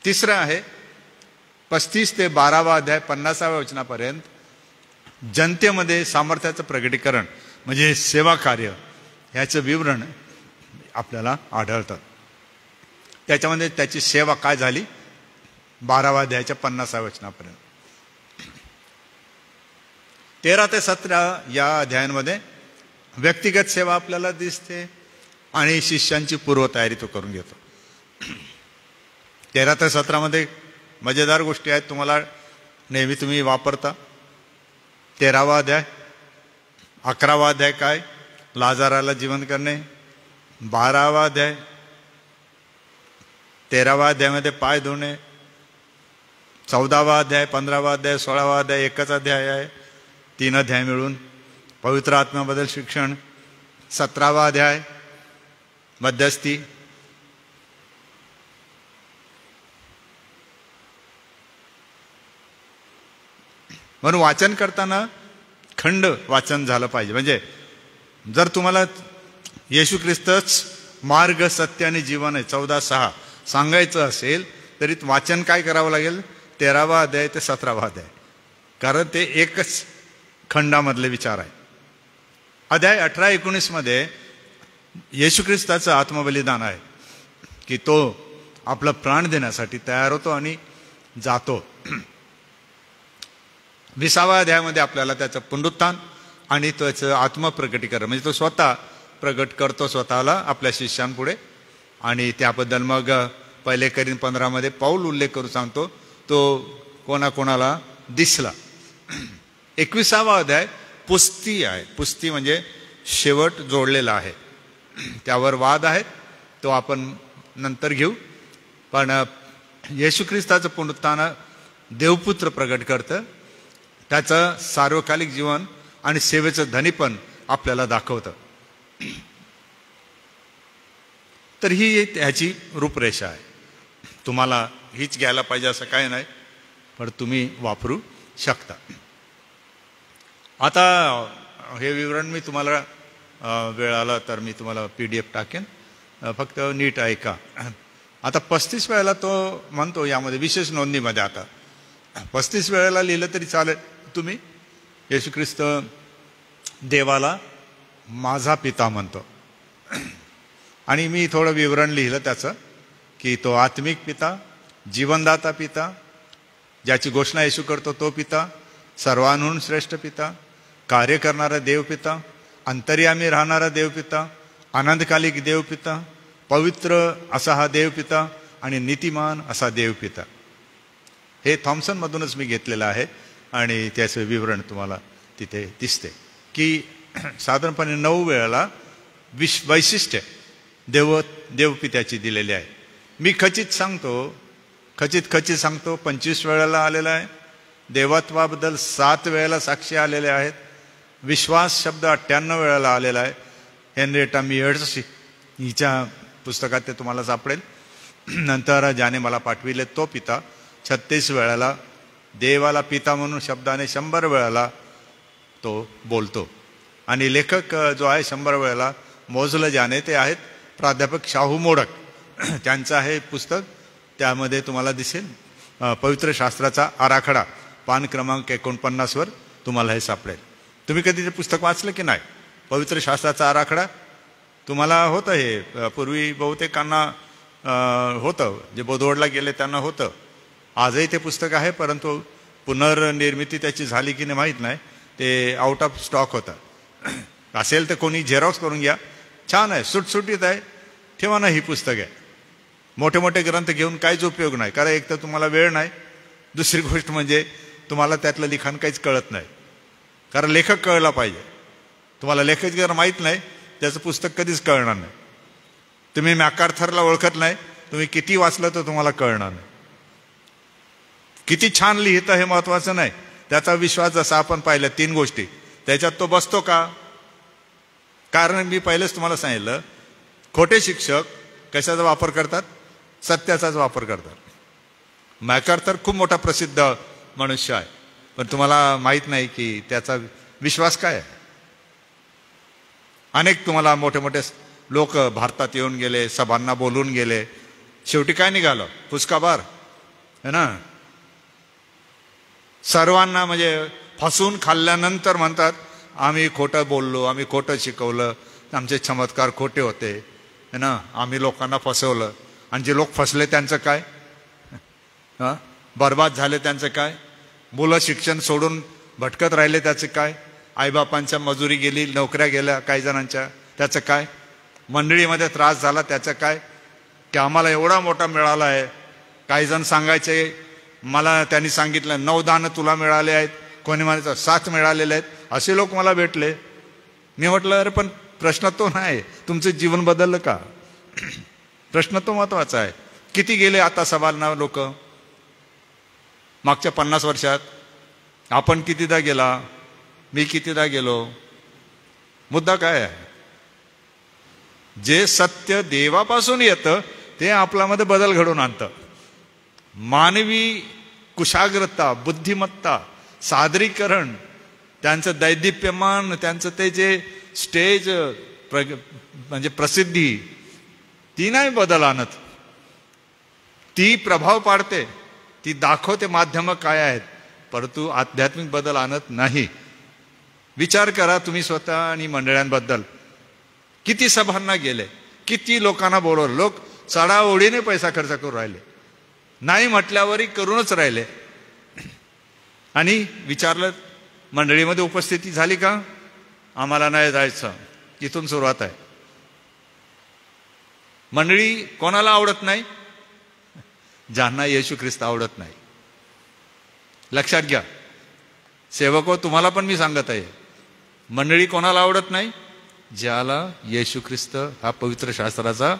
तिसरं आहे 35 ते 12वा अध्याय 50व्या वचनापर्यंत जनतेमध्ये सामर्थ्याचं प्रगटीकरण म्हणजे सेवा कार्य ह्याचं विवरण आपल्याला आढळतं. त्याच्यामध्ये त्याची सेवा काय झाली 12व्या अध्यायाच्या 50व्या वचनापर्यंत. 13 ते 17 या अध्यायांमध्ये व्यक्तिगत सेवा आपल्याला दिसते आणि शिष्यांची पूर्वतयारी तो करून घेतो. 13 ते 17 मजेदार गोष्टी आहेत, तुम्हाला नेहमी तुम्ही वापरता. 13वा अध्याय, 11वा अध्याय काय? लाजाराला जिवंत करणे. 12वा अध्याय, 13व्या अध्यायामध्ये पाय धुणे. 14वा अध्याय, 15वा अध्याय, 16वा अध्याय एकच अध्याय आहे, 3 अध्याय मिळून. पवित्र आत्म्याबद्दल शिक्षण. 17वा अध्याय मध्यस्थी. म्हणून वाचन करताना खंड वाचन झालं पाहिजे. म्हणजे जर तुम्हाला येशू ख्रिस्तच मार्ग, सत्य आणि जीवन आहे 14:6 सांगायचं असेल तरी वाचन काय करावं लागेल? 13वा अध्याय ते 17वा अध्याय, कारण ते एकच खंडामधले विचार आहे. अध्याय 18-19 येशू ख्रिस्ताचं आत्मबलिदान आहे की तो आपला प्राण देण्यासाठी तयार होतो आणि जातो. 20व्या अध्यायामध्ये आपल्याला त्याचं पुनरुत्थान आणि त्याचं आत्मप्रकटीकरण म्हणजे तो स्वतः प्रगट करतो स्वतःला आपल्या शिष्यांपुढे. आणि त्याबद्दल मग 1 कोरिंथ 15 पाऊल उल्लेख करून सांगतो तो कोणाकोणाला दिसला. 21वा अध्याय पुस्ती आहे. पुस्ती म्हणजे शेवट जोडलेला आहे. त्यावर वाद आहेत, तो आपण नंतर घेऊ. पण येशू ख्रिस्ताचं पुनरुत्थान देवपुत्र प्रगट करतं, त्याचं सार्वकालिक जीवन आणि सेवेचं धनीपण आपल्याला दाखवतं. तर ही ह्याची रूपरेषा आहे. तुम्हाला हीच घ्यायला पाहिजे असं काय नाही, पण तुम्ही वापरू शकता. आता हे विवरण मी तुम्हाला वेळ आला तर मी तुम्हाला PDF टाकेन, फक्त नीट ऐका. आता 35 वेळेला तो म्हणतो यामध्ये विशेष नोंदणीमध्ये. आता 35 वेळेला लिहिलं तरी चालेल तुम्ही. येशू ख्रिस्त देवाला माझा पिता म्हणतो. आणि मी थोडं विवरण लिहिलं त्याचं की तो आत्मिक पिता, जीवनदाता पिता, ज्याची घोषणा येशू करतो तो पिता, सर्वांहून श्रेष्ठ पिता, कार्य करणारा देवपिता, अंतर्यामी राहणारा देवपिता, आनंदकालिक देवपिता, पवित्र असा हा देवपिता आणि नीतिमान असा देवपिता. हे थॉम्सनमधूनच मी घेतलेलं आहे आणि त्याचं विवरण तुम्हाला तिथे दिसते की साधारणपणे 9 वेळेला वैशिष्ट्य देवपित्याची दिलेली आहे. मी खचित सांगतो 25 वेळेला आलेला आहे. देवत्वाबद्दल 7 वेळेला साक्षी आलेले आहेत. विश्वास शब्द 98 वेळेला आलेला आहे. हेनरिएटा मियर्स हिच्या पुस्तकात ते तुम्हाला सापडेल. नंतर ज्याने मला पाठविले तो पिता 36 वेळेला, देवाला पिता म्हणून शब्दाने 100 वेळेला तो बोलतो. आणि लेखक जो आहे 100 वेळेला मोजलं ज्याने ते आहेत प्राध्यापक शाहू मोडक. त्यांचं आहे पुस्तक, त्यामध्ये तुम्हाला दिसेल पवित्र शास्त्राचा आराखडा, पान क्रमांक 49 तुम्हाला हे सापडेल. तुम्ही कधी ते पुस्तक वाचलं की नाही? पवित्र शास्त्राचा आराखडा तुम्हाला होतं हे पूर्वी बहुतेकांना होतं, जे बोधवडला गेले त्यांना होतं. आजही ते पुस्तक आहे, परंतु पुनर्निर्मिती त्याची झाली की नाही माहीत नाही. ते आउट ऑफ स्टॉक होतं. असेल तर कोणी झेरॉक्स करून घ्या. छान आहे, सुटसुटीत आहे, ठेवा ना. ही पुस्तक आहे. मोठे मोठे ग्रंथ घेऊन काहीच उपयोग नाही, कारण एक तर तुम्हाला वेळ नाही, दुसरी गोष्ट म्हणजे तुम्हाला त्यातलं लिखाण काहीच कळत नाही, कारण लेखक कळला पाहिजे. तुम्हाला लेखक जर माहीत नाही त्याचं पुस्तक कधीच कळणार नाही. तुम्ही मॅकआर्थरला ओळखत नाही, तुम्ही किती वाचलं तर तुम्हाला कळणार नाही. किती छान लिहितं हे महत्वाचं नाही, त्याचा विश्वास जसा आपण पाहिलं 3 गोष्टी, त्याच्यात तो बसतो का. कारण मी पहिलेच तुम्हाला सांगितलं, खोटे शिक्षक कशाचा वापर करतात, सत्याचाच वापर करतात. मॅकआर्थर खूप मोठा प्रसिद्ध मनुष्य आहे, पण तुम्हाला माहीत नाही की त्याचा विश्वास काय आहे. अनेक तुम्हाला मोठे मोठे लोक भारतात येऊन गेले, सभांना बोलून गेले, शेवटी काय निघालं, फुसकाबार है ना. सर्वांना म्हणजे फसून खाल्ल्यानंतर म्हणतात आम्ही खोटं बोललो, आम्ही खोटं शिकवलं, आमचे चमत्कार खोटे होते है ना, आम्ही लोकांना फसवलं. आणि जे लोक फसले त्यांचं काय, बर्बाद झाले त्यांचं काय, मुलं शिक्षण सोडून भटकत राहिले त्याचं काय, आईबापांच्या मजुरी गेली, नोकऱ्या गेल्या काही जणांच्या, त्याचं काय, मंडळीमध्ये त्रास झाला त्याचं काय, की आम्हाला एवढा मोठा मिळाला आहे. काही जण सांगायचे मला त्यांनी सांगितलं 9 दानं तुला मिळाले आहेत, कोणी म्हणायचं 7 मिळालेले आहेत, असे लोक मला भेटले. मी म्हटलं अरे पण प्रश्न तो नाही, तुमचं जीवन बदललं का, प्रश्न तो महत्वाचा आहे. किती गेले आता सभांना लोक मागच्या 50 वर्षात, आपण कितीदा गेला, मी कितीदा गेलो. मुद्दा काय आहे, जे सत्य देवापासून येतं ते आपल्यामध्ये बदल घडवून आणतं. मानवी कुशाग्रता, बुद्धिमत्ता, सादरीकरण, त्यांचं दैदिप्यमान, त्यांचं ते जे स्टेज म्हणजे प्रसिद्धी, ती नाही बदल आणत, ती प्रभाव पाडते, ती दाखवते माध्यम काय आहेत, परंतु आध्यात्मिक बदल आणत नाही. विचार करा तुम्ही स्वतः आणि मंडळांबद्दल. किती सभांना गेले, किती लोकांना बोलवलं, लोक चढाओढीने पैसा खर्च करून राहिले, नाही म्हटल्यावरही करूनच राहिले. आणि विचारलं मंडळीमध्ये उपस्थिती झाली का, आम्हाला नाही जायचं. इथून सुरुवात आहे. मंडळी कोणाला आवडत नाही, ज्यांना येशू ख्रिस्त आवडत नाही. लक्षात घ्या सेवको, तुम्हाला पण मी सांगत आहे, मंडळी कोणाला आवडत नाही, ज्याला येशू ख्रिस्त हा पवित्र शास्त्राचा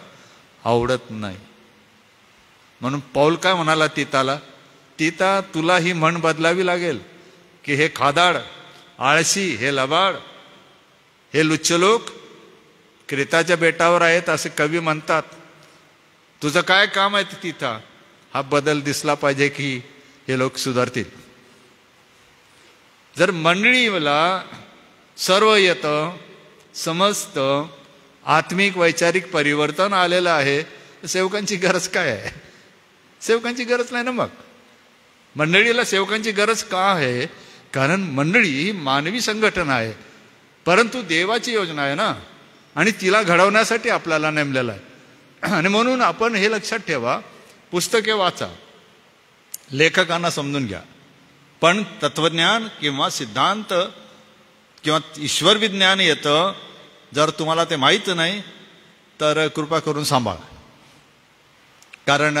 आवडत नाही. म्हणून पौल काय म्हणाला तीताला, तीता तुला ही म्हण बदलावी लागेल की हे खादाड, आळशी, हे लबाड, हे लुच्चलोक क्रेताच्या बेटावर आहेत असे कवी म्हणतात. तुझं काय काम आहे तिथं, हा बदल दिसला पाहिजे की हे लोक सुधारतील. जर मंडळीला सर्व येतं, समस्त आत्मिक वैचारिक परिवर्तन आलेलं आहे, सेवकांची गरज काय आहे, सेवकांची गरज नाही ना. मग मंडळीला सेवकांची गरज का आहे, कारण मंडळी ही मानवी संघटना आहे, परंतु देवाची योजना आहे ना, आणि तिला घडवण्यासाठी आपल्याला नेमलेलं आहे. आणि म्हणून आपण हे लक्षात ठेवा, पुस्तके वाचा, लेखकांना समजून घ्या, पण तत्वज्ञान किंवा सिद्धांत किंवा ईश्वर विज्ञान येतं, जर तुम्हाला ते माहीत नाही तर कृपा करून सांभाळा. कारण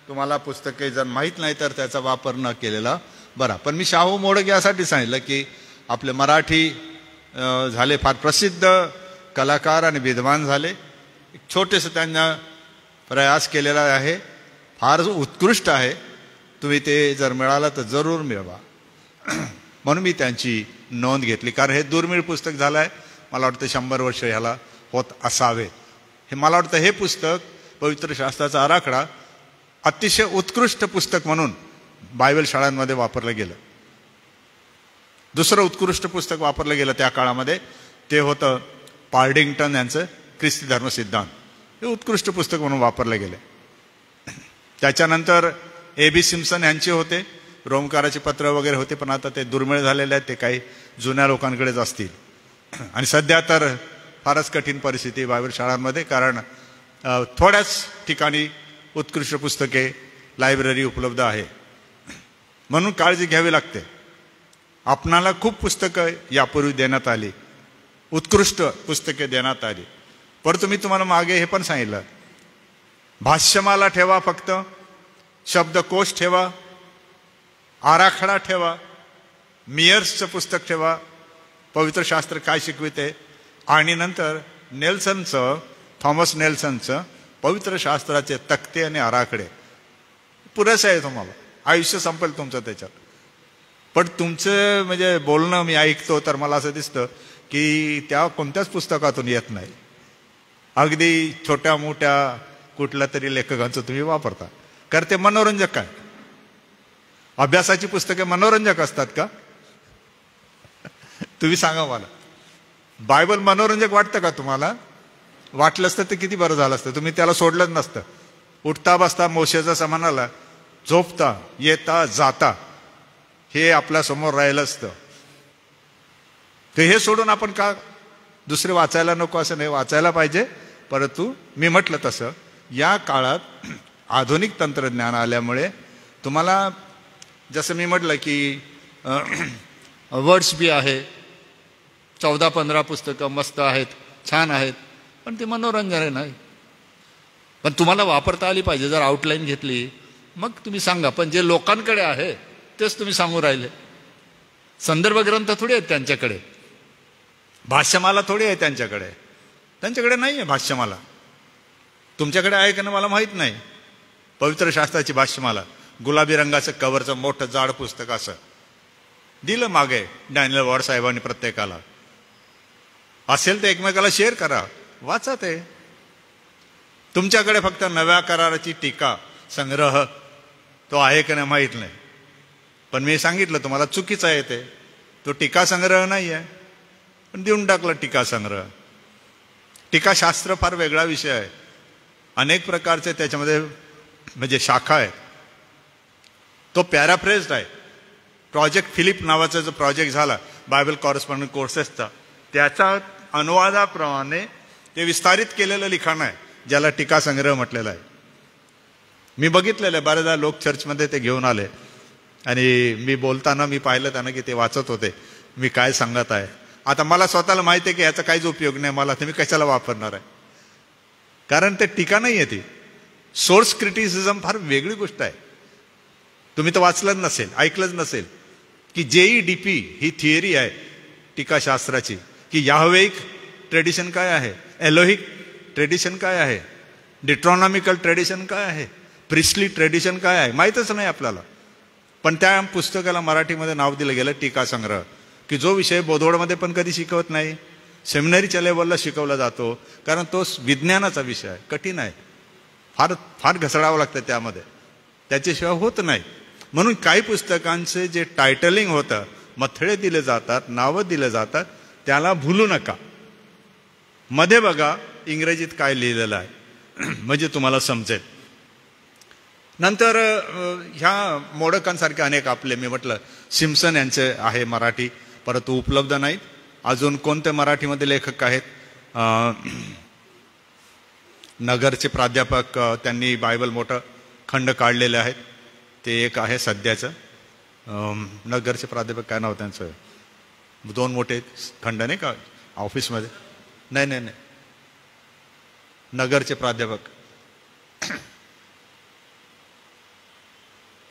तुम्हाला पुस्तके जर माहीत नाही तर त्याचा वापर न केलेला बरा. पण मी शाहू मोडक यासाठी सांगितलं की आपले मराठी झाले फार प्रसिद्ध कलाकार आणि विद्वान झाले. एक छोटेसं त्यांना प्रयास केलेला आहे, फार उत्कृष्ट आहे. तुम्ही ते जर मिळालं तर जरूर मिळवा. म्हणून मी त्यांची नोंद घेतली, कारण हे दुर्मिळ पुस्तक झालं आहे. मला वाटतं 100 वर्ष ह्याला होत असावे. हे मला वाटतं हे पुस्तक पवित्र शास्त्राचा आराखडा अतिशय उत्कृष्ट पुस्तक म्हणून बायबल शाळांमध्ये वापरलं गेलं. दुसरं उत्कृष्ट पुस्तक वापरलं गेलं त्या काळामध्ये ते होतं पार्डिंग्टन यांचं ख्रिस्ती धर्म सिद्धांत. हे उत्कृष्ट पुस्तक म्हणून वापरलं गेलं. त्याच्यानंतर A.B. सिम्पसन यांचे होते, रोमकाराचे पत्र वगैरे होते, पण आता ते दुर्मिळ झालेले आहेत, ते काही जुन्या लोकांकडेच असतील. आणि सध्या तर फारच कठीण परिस्थिती बायबल शाळांमध्ये, कारण थोड्याच ठिकाणी उत्कृष्ट पुस्तके लायब्ररी उपलब्ध आहे, म्हणून काळजी घ्यावी लागते. आपणाला खूप पुस्तकं यापूर्वी देण्यात आली, उत्कृष्ट पुस्तके देण्यात आली, परंतु मी तुम्हाला मागे हे पण सांगितलं, भाष्यमाला ठेवा, फक्त शब्दकोश ठेवा, आराखडा ठेवा, मियर्सचं पुस्तक ठेवा, पवित्र शास्त्र काय शिकविते, आणि नंतर थॉमस नेल्सनचं पवित्र शास्त्राचे तक्ते आणि आराखडे. पुरेसं आहे तुम्हाला, आयुष्य संपेल तुमचं त्याच्यात. पण तुमचं म्हणजे बोलणं मी ऐकतो तर मला असं दिसतं की त्या कोणत्याच पुस्तकातून येत नाही. अगदी छोट्या मोठ्या कुठल्या तरी लेखकांचं तुम्ही वापरता, कारण ते मनोरंजक आहे. अभ्यासाची पुस्तके मनोरंजक असतात का? तुम्ही सांगा मला. बायबल मनोरंजक वाटतं का तुम्हाला? वाटलं असतं तर किती बरं झालं असतं, तुम्ही त्याला सोडलंच नसतं. उठता बसता मोशेचा समानाला, झोपता येता जाता हे आपल्या समोर राहिलं असतं. तर हे सोडून आपण का दुसरे वाचायला नको असं नाही, वाचायला पाहिजे. परंतु मी म्हटलं तसं या काळात आधुनिक तंत्रज्ञान आल्यामुळे तुम्हाला, जसं मी म्हटलं की वर्ड्स बी आहे, 14-15 पुस्तकं मस्त आहेत, छान आहेत, पण ते मनोरंजन नाही. पण तुम्हाला वापरता आली पाहिजे. जर आउटलाईन घेतली मग तुम्ही सांगा, पण जे लोकांकडे आहे तेच तुम्ही सांगू राहिले. संदर्भ ग्रंथ थोडी आहेत त्यांच्याकडे, भाष्यमाला थोडी आहे त्यांच्याकडे नाही आहे भाष्यमाला. तुमच्याकडे आहे का ना मला माहीत नाही. पवित्र शास्त्राची भाष्यमाला, गुलाबी रंगाचं कव्हरचं मोठं जाड पुस्तक असं दिलं मागे डॅनियल वॉर्ड साहेबांनी प्रत्येकाला. असेल तर एकमेकाला शेअर करा, वाचा ते. तुमच्याकडे फक्त नव्या कराराची टीका संग्रह तो आहे का नाही माहीत नाही, पण मी सांगितलं तुम्हाला चुकीचं आहे ते. तो टीका संग्रह नाही आहे, पण देऊन टाकलं टीका संग्रह. टीकाशास्त्र फार वेगळा विषय आहे, अनेक प्रकारचे त्याच्यामध्ये म्हणजे शाखा आहेत. तो पॅराफ्रेज्ड आहे. प्रोजेक्ट फिलिप नावाचा जो प्रोजेक्ट झाला बायबल कॉरेस्पॉन्डंट कोर्सेसचा, त्याच्या अनुवादाप्रमाणे ते विस्तारित केलेलं लिखाण आहे, ज्याला टीका संग्रह म्हटलेला आहे. मी बघितलेलं आहे, बऱ्याचदा लोक चर्चमध्ये ते घेऊन आले आणि मी बोलताना मी पाहिलं त्यांना की ते वाचत होते मी काय सांगत आहे. आता मला स्वतःला माहिती आहे की याचा काहीच उपयोग नाही मला, तर मी कशाला वापरणार आहे, कारण ते टीका नाही आहे. ती सोर्स क्रिटिसिझम फार वेगळी गोष्ट आहे. तुम्ही तर वाचलंच नसेल, ऐकलंच नसेल की JEDP ही थिअरी आहे टीकाशास्त्राची, की याहवेक ट्रेडिशन काय आहे, एलोहिक ट्रेडिशन काय आहे, डिट्रॉनॉमिकल ट्रेडिशन काय आहे, प्रिस्टली ट्रेडिशन काय आहे, माहीतच नाही आपल्याला. पण त्या पुस्तकाला मराठीमध्ये नाव दिलं गेलं टीका संग्रह, की जो विषय बोधोडमध्ये पण कधी शिकवत नाही, सेमिनरीच्या लेवलला शिकवला जातो, कारण तो विज्ञानाचा विषय आहे, कठीण आहे, फार फार घसडावं लागतं त्यामध्ये, त्याच्याशिवाय होत नाही. म्हणून काही पुस्तकांचे जे टायटलिंग होतं, मथळे दिले जातात, नावं दिले जातात, त्याला भुलू नका. मध्ये बघा इंग्रजीत काय लिहिलेलं आहे म्हणजे तुम्हाला समजेल. नंतर ह्या मोडकांसारखे अनेक आपले, मी म्हटलं सिम्सन यांचे आहे मराठी, परंतु उपलब्ध नाहीत. अजून कोणते मराठीमध्ये लेखक आहेत, नगरचे प्राध्यापक, त्यांनी बायबल मोठं खंड काढलेले आहेत, ते एक आहे सध्याचं. नगरचे प्राध्यापक काय नाव त्यांचं, 2 मोठे खंड नाही का ऑफिसमध्ये, नाही नगरचे प्राध्यापक,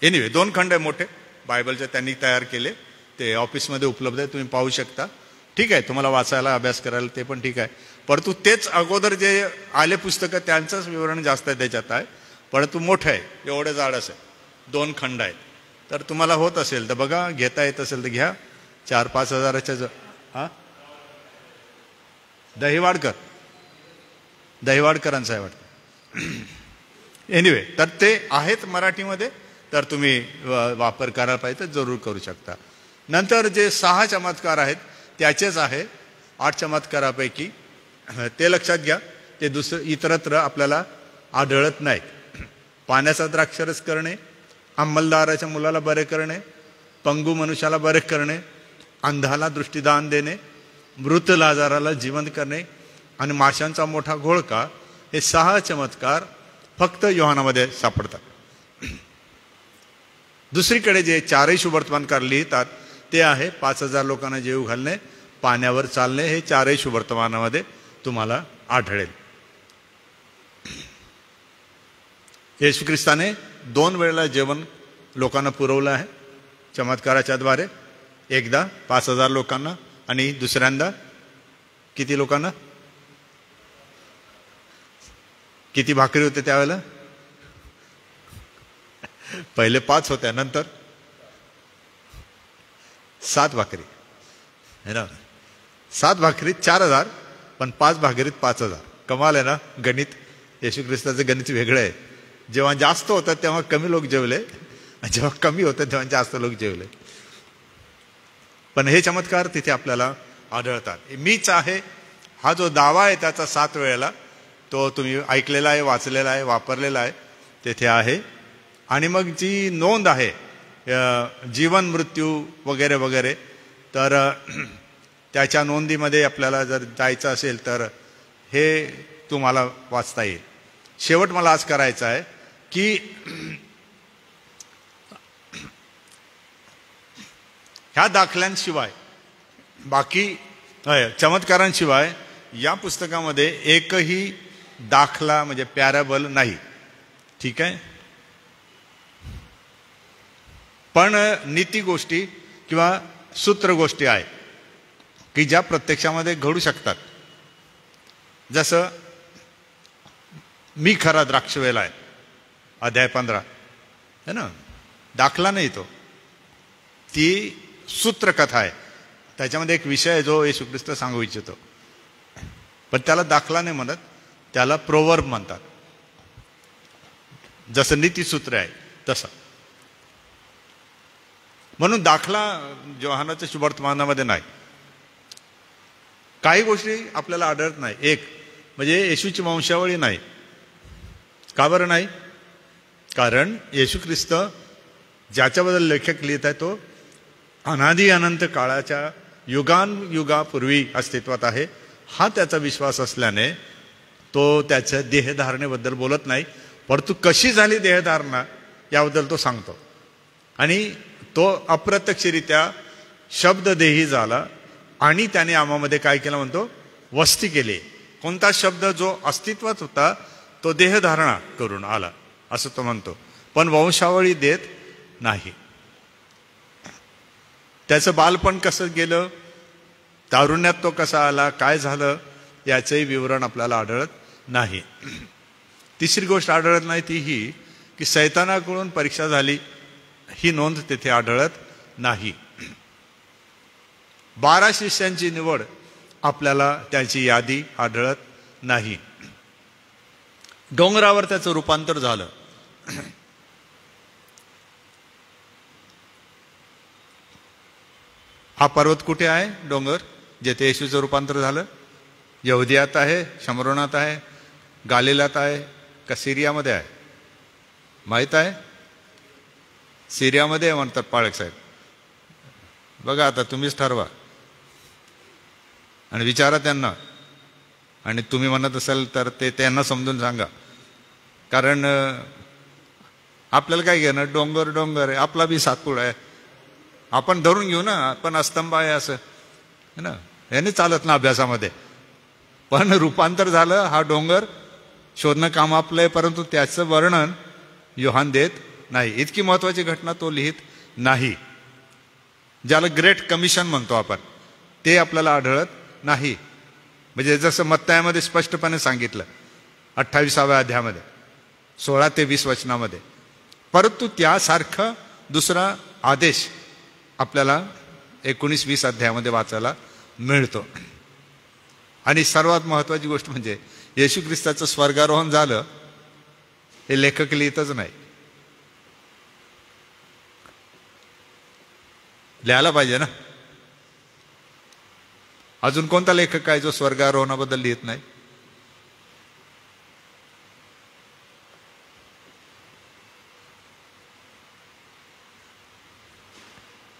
एनिवे 2 खंड मोठे बायबलचे त्यांनी तयार केले, ते ऑफिसमध्ये उपलब्ध आहे, तुम्ही पाहू शकता. ठीक आहे, तुम्हाला वाचायला अभ्यास करायला ते पण ठीक आहे, परंतु तेच अगोदर जे आले पुस्तकं त्यांचंच विवरण जास्त आहे त्याच्यात आहे, परंतु मोठं आहे, एवढं जाड असेल, 2 खंड आहेत. तर तुम्हाला होत असेल तर बघा, घेता येत असेल तर घ्या. 4-5 हजाराच्या हां दहिवाडकरांचं आहे वाटतं. एनिवे, तर ते आहेत मराठीमध्ये, तर तुम्ही वापर करायला पाहिजे तर जरूर करू शकता. नंतर जे 6 चमत्कार आहेत त्याचेच आहे 8 चमत्कारापैकी, ते लक्षात घ्या, ते इतरत्र आपल्याला आढळत नाहीत. पाण्याचा द्राक्षरस करणे, अंमलदाराच्या मुलाला बरे करणे, पंगू मनुष्याला बरे करणे, अंधाला दृष्टीदान देणे, मृत लाजाराला जिवंत करणे आणि माशांचा मोठा घोळका, हे 6 चमत्कार फक्त योहानामध्ये सापडतात. दुसरीकडे जे 4ही शुभवर्तमानकार लिहितात ते आहे 5000 लोकांना जेवू घालणे, पाण्यावर चालणे. हे 4ही शुभवर्तमानामध्ये तुम्हाला आढळेल. येशू ख्रिस्ताने 2 वेळेला जेवण लोकांना पुरवलं आहे चमत्काराच्या द्वारे. एकदा 5000 लोकांना आणि दुसऱ्यांदा किती लोकांना? किती भाकरी होते त्यावेळेला? पहिले 5 होत्या, नंतर 7 भाकरी है ना. 7 भाकरीत 4000, पण 5 भाकरीत 5000. कमाल आहे ना गणित. येशू ख्रिस्ताचं गणित वेगळं आहे. जेव्हा जास्त होतं तेव्हा कमी लोक जेवले, जेव्हा कमी होतं तेव्हा जास्त लोक जेवले. पण हे चमत्कार तिथे आपल्याला आढळतात. मीच आहे हा जो दावा आहे त्याचा 7 वेळेला तो तुम्ही ऐकलेला आहे, वाचलेला आहे, वापरलेला आहे, तेथे आहे. आणि मग जी नोंद आहे जीवन मृत्यू वगैरे वगैरे, तर त्याच्या नोंदीमध्ये आपल्याला जर जायचं असेल तर हे तुम्हाला वाचता येईल. शेवट मला आज करायचं आहे की ह्या दाखल्यांशिवाय, बाकी चमत्कारांशिवाय या पुस्तकामध्ये एकही दाखला म्हणजे पॅराबल नाही. ठीक आहे. पण नीती गोष्टी किंवा सूत्र गोष्टी आहे की ज्या प्रत्यक्षामध्ये घडू शकतात. जसं मी खरा द्राक्षवेल आहे, अध्याय 15 है ना. दाखला नाही तो, ती सूत्रकथा आहे. त्याच्यामध्ये एक विषय आहे जो येशू ख्रिस्त सांगू इच्छितो, पण त्याला दाखला नाही म्हणत, त्याला प्रोवर्ब म्हणतात. जसं नीतीसूत्र आहे तसं. म्हणून दाखला योहानाच्या शुभवर्तमानामध्ये नाही. काही गोष्टी आपल्याला आढळत नाही. एक म्हणजे येशूची वंशावळी नाही. का बरं नाही? कारण येशू ख्रिस्त ज्याच्याबद्दल लेखक लिहित आहे तो अनादी अनंत काळाच्या युगापूर्वी अस्तित्वात आहे, हा त्याचा विश्वास असल्याने तो त्याच्या देहधारणेबद्दल बोलत नाही, परंतु कशी झाली देहधारणा याबद्दल तो सांगतो. आणि तो अप्रत्यक्षरित्या शब्ददेही झाला आणि त्याने आम्हामध्ये काय केलं म्हणतो? वस्ती केली. कोणता शब्द जो अस्तित्वात होता तो देहधारणा करून आला असं तो म्हणतो, पण वंशावळी देत नाही. त्याचं बालपण कसं गेलं, तारुण्यात तो कसा आला, काय झालं, याचंही विवरण आपल्याला आढळत नाही. तिसरी गोष्ट आढळत नाही ती ही की सैतानाकडून परीक्षा झाली, ही नोंद तेथे आढळत नाही. 12 शिष्यांची निवड आपल्याला त्याची यादी आढळत नाही. डोंगरावर त्याचं रूपांतर झालं. हा पर्वत कुठे आहे? डोंगर जेथे येशूचं रूपांतर झालं. यहुदियात आहे, शमरोनात आहे, गालिलात आहे का सिरियामध्ये आहे? माहीत आहे? सिरियामध्ये म्हणतात पाळक साहेब. बघा आता तुम्हीच ठरवा आणि विचारा त्यांना, आणि तुम्ही म्हणत असाल तर ते त्यांना समजून सांगा. कारण आपल्याला काय घेणं, डोंगर डोंगर आहे, आपला बी सातपूर आहे, आपण धरून घेऊ ना, आपण अस्तंभ आहे असं है ना, याने चालत ना अभ्यासामध्ये. पण रूपांतर झालं, हा डोंगर शोधणं काम आपलं आहे, परंतु त्याचं वर्णन योहान देत नाही. इतकी महत्वाची घटना तो लिहित नाही. ज्याला ग्रेट कमिशन म्हणतो आपण, ते आपल्याला आढळत नाही. म्हणजे जसं मत्तायामध्ये स्पष्टपणे सांगितलं 28व्या अध्यायामध्ये 16 ते 20 वचनामध्ये, परंतु त्यासारखा दुसरा आदेश आपल्याला 19-20 अध्यायामध्ये वाचायला मिळतो. आणि सर्वात महत्वाची गोष्ट म्हणजे येशू ख्रिस्ताचं स्वर्गारोहण झालं हे लेखक लिहितच नाही. लिहायला पाहिजे ना. अजून कोणता लेखक आहे जो स्वर्गारोहणाबद्दल लिहित नाही?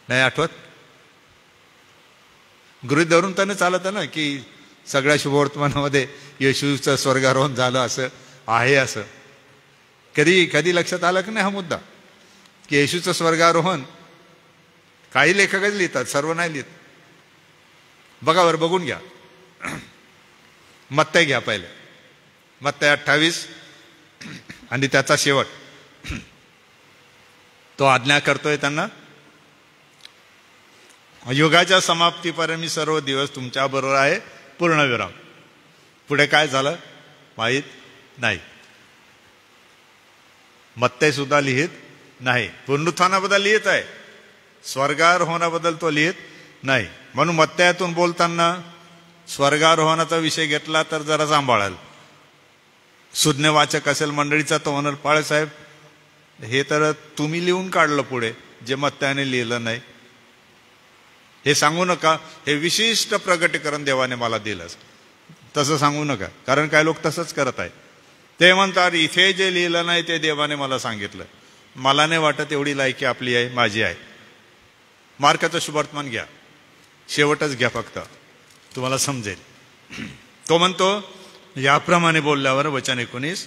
नाही आठवत? गृहीत धरून त्याने चालत ना की सगळ्या शुभवर्तमानामध्ये येशूचं स्वर्गारोहण झालं असं आहे. असं कधी कधी लक्षात आलं की नाही हा मुद्दा, की येशूचं स्वर्गारोहण काही लेखकच लिहितात, सर्व नाही लिहित. बघा बरं, बघून घ्या. मत्तई घ्या पहिले, मत्तई 28 आणि त्याचा शेवट. तो आज्ञा करतोय त्यांना, युगाच्या समाप्तीपर्यंत मी सर्व दिवस तुमच्या बरोबर आहे, पूर्णविराम. पुढे काय झालं माहीत नाही. मत्तई सुद्धा लिहित नाही. पुनरुत्थानाबद्दल लिहित आहे, स्वर्गारोहणाबद्दल तो लिहित नाही. म्हणून मत्तयातून बोलताना स्वर्गारोहणाचा विषय घेतला तर जरा सांभाळाल. सुज्ञ वाचक असेल मंडळीचा तो म्हणाल, पाळसाहेब हे तर तुम्ही लिहून काढलं पुढे, जे मत्तयाने लिहिलं नाही. हे सांगू नका, हे विशिष्ट प्रगटीकरण देवाने मला दिलं, तसं सांगू नका. कारण काय लोक तसंच करत आहे. ते म्हणतात इथे जे लिहिलं नाही ते देवाने मला सांगितलं. मला नाही वाटत एवढी लायकी आपली आहे, माझी आहे. मार्काचं शुभवर्तमान घ्या, शेवटच घ्या, फक्त तुम्हाला समजेल. तो म्हणतो याप्रमाणे बोलल्यावर वचन 19,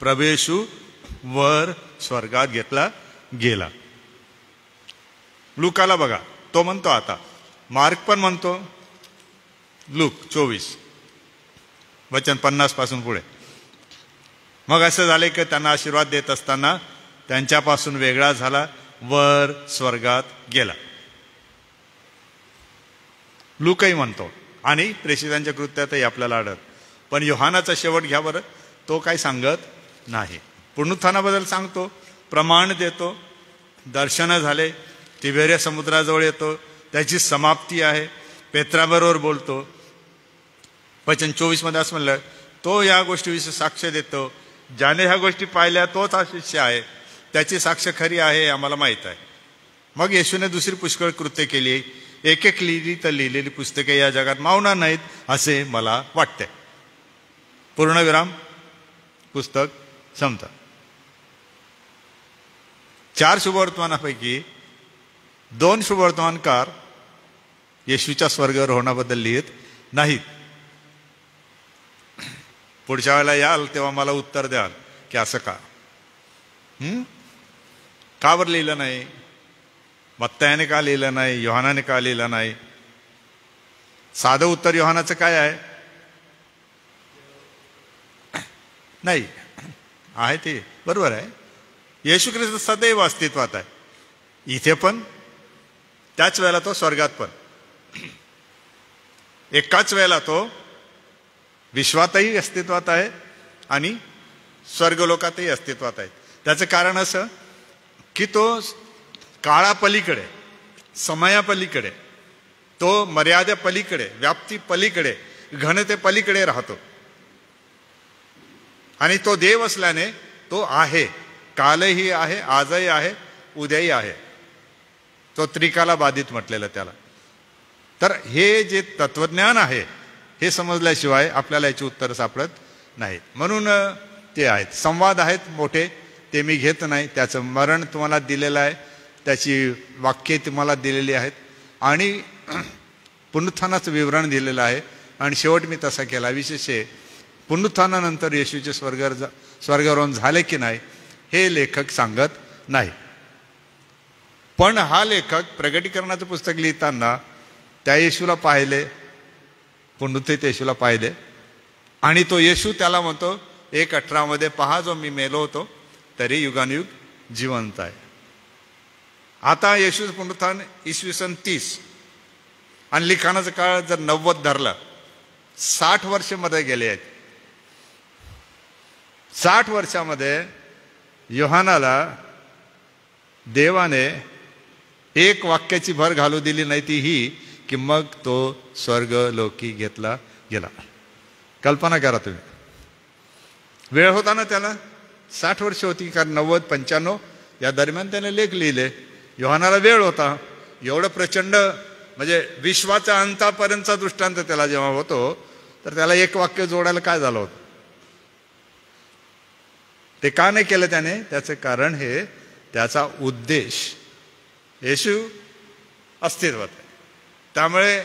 प्रभू येशू वर स्वर्गात घेतला गेला. लुकाला बघा, तो म्हणतो आता. मार्क पण म्हणतो, लूक 24 वचन 50 पासून पुढे. मग असं झाले की त्यांना आशीर्वाद देत असताना त्यांच्यापासून वेगळा झाला, वर स्वर्गात गेला. लूकही म्हणतो आणि प्रेषितांच्या कृत्यातही आपल्याला आढळत. पण योहानाचा शेवट घ्या बरं, तो काही सांगत नाही. पुनरुत्थानाबद्दल सांगतो, प्रमाण देतो, दर्शनं झाले, तिबेरिया समुद्राजवळ येतो, त्याची समाप्ती आहे, पेत्राबरोबर बोलतो. वचन 24 मध्ये असं म्हणलं, तो या गोष्टीविषयी साक्ष देतो, ज्याने ह्या गोष्टी पाहिल्या तोच हा शिष्य आहे, त्याची साक्ष खरी आहे आम्हाला माहीत आहे. मग येशूने दुसरी पुष्कळ कृत्य केली, एक एक लिहिली तर लिहिलेली पुस्तके या जगात मावणार नाहीत असे मला वाटते. पूर्णविराम, पुस्तक संपतं. 4 शुभवर्तमानापैकी 2 शुभवर्तमानकार येशूच्या स्वर्गारोहणाबद्दल लिहित नाहीत. पुढच्या वेळेला याल तेव्हा मला उत्तर द्याल की असं का बरं लिहिलं नाही, मत्तयाने का लिहिलं नाही, योहानाने का लिहिलं नाही. साधं उत्तर योहानाचं काय आहे, नाही आहे ते बरोबर आहे. येशू ख्रिस्त सदैव अस्तित्वात आहे, इथे पण, त्याच वेळेला तो स्वर्गात पण. एकाच वेळेला तो विश्वातही अस्तित्वात आहे आणि स्वर्गलोकातही अस्तित्वात आहे. त्याचं कारण असं की तो काळापलीकडे, समयापलीकडे, तो मर्यादेपलीकडे, व्याप्तीपलीकडे, घनतेपलीकडे राहतो. आणि तो देव असल्याने तो आहे, कालही आहे, आजही आहे, उद्याही आहे. तो त्रिकाला बाधित म्हटलेलं त्याला. तर हे जे तत्वज्ञान आहे हे समजल्याशिवाय आपल्याला याची उत्तर सापडत नाहीत. म्हणून ते आहेत, संवाद आहेत मोठे, ते मी घेत नाही. त्याचं मरण तुम्हाला दिलेलं आहे, त्याची वाक्ये तुम्हाला दिलेली आहेत आणि पुनरुत्थानाचं विवरण दिलेलं आहे. आणि शेवट मी तसा केला. विशेष पुनरुत्थानानंतर येशूचे स्वर्गारोहण झाले की नाही हे लेखक सांगत नाही. पण हा लेखक प्रगटीकरणाचं पुस्तक लिहिताना त्या येशूला पाहिले, पुनरुत्थित येशूला पाहिले आणि तो येशू त्याला म्हणतो 1:18 मध्ये, पहा जो मी मेलो होतो तरी युगानुयुग जिवंत आहे. आता येशूचं पुनरुत्थान इसवी 30 आणि लिखाणाचा काळ जर 90 धरला, 60 वर्ष मध्ये गेले आहेत. 60 वर्षामध्ये योहानाला देवाने एक वाक्याची भर घालू दिली नाही, ती ही की मग तो स्वर्गलोकी घेतला गेला. कल्पना करा तुम्ही, वेळ होता ना त्याला, 60 वर्ष होती, कारण 90-95 या दरम्यान त्याने लेख लिहिले. योहानाला वेळ होता. एवढं प्रचंड म्हणजे विश्वाच्या अंतापर्यंतचा दृष्टांत त्याला जेव्हा होतो तर त्याला एक वाक्य जोडायला काय झालं होतं, ते का नाही केलं त्याने. त्याचं कारण हे, त्याचा उद्देश येशू अस्तित्वात आहे. त्यामुळे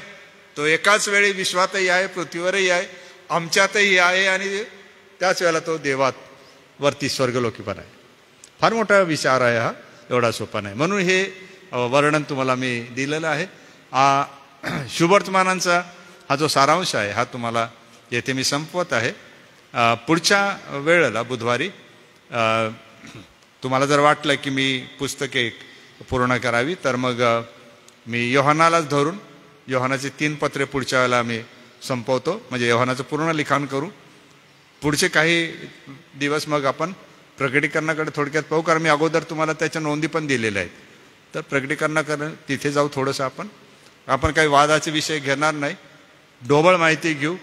तो एकाच वेळी विश्वातही आहे, पृथ्वीवरही आहे आमच्यातही आहे आणि त्याच वेळेला तो देवात वरती स्वर्गलोकी पण आहे. फार मोठा विचार आहे हा, एवढा सोपा नाही. म्हणून हे वर्णन तुम्हाला मी दिलेलं आहे. शुभवर्तमानांचा हा जो सारांश आहे हा तुम्हाला येथे मी संपवत आहे. पुढच्या वेळेला बुधवारी तुम्हाला जर वाटलं की मी पुस्तके पूर्ण करावी तर मग मी योहानालाच धरून योहानाची 3 पत्रे पुढच्या वेळेला मी संपवतो. म्हणजे योहानाचं पूर्ण लिखाण करू. पुढचे काही दिवस मग आपण प्रकटीकरणाकडे थोडक्यात पाहू, कारण मी अगोदर तुम्हाला त्याच्या नोंदी पण दिलेल्या आहेत. तर प्रकटीकरणाकडे तिथे जाऊ थोडंसं आपण काही वादाचे विषय घेणार नाही, ढोबळ माहिती घेऊ.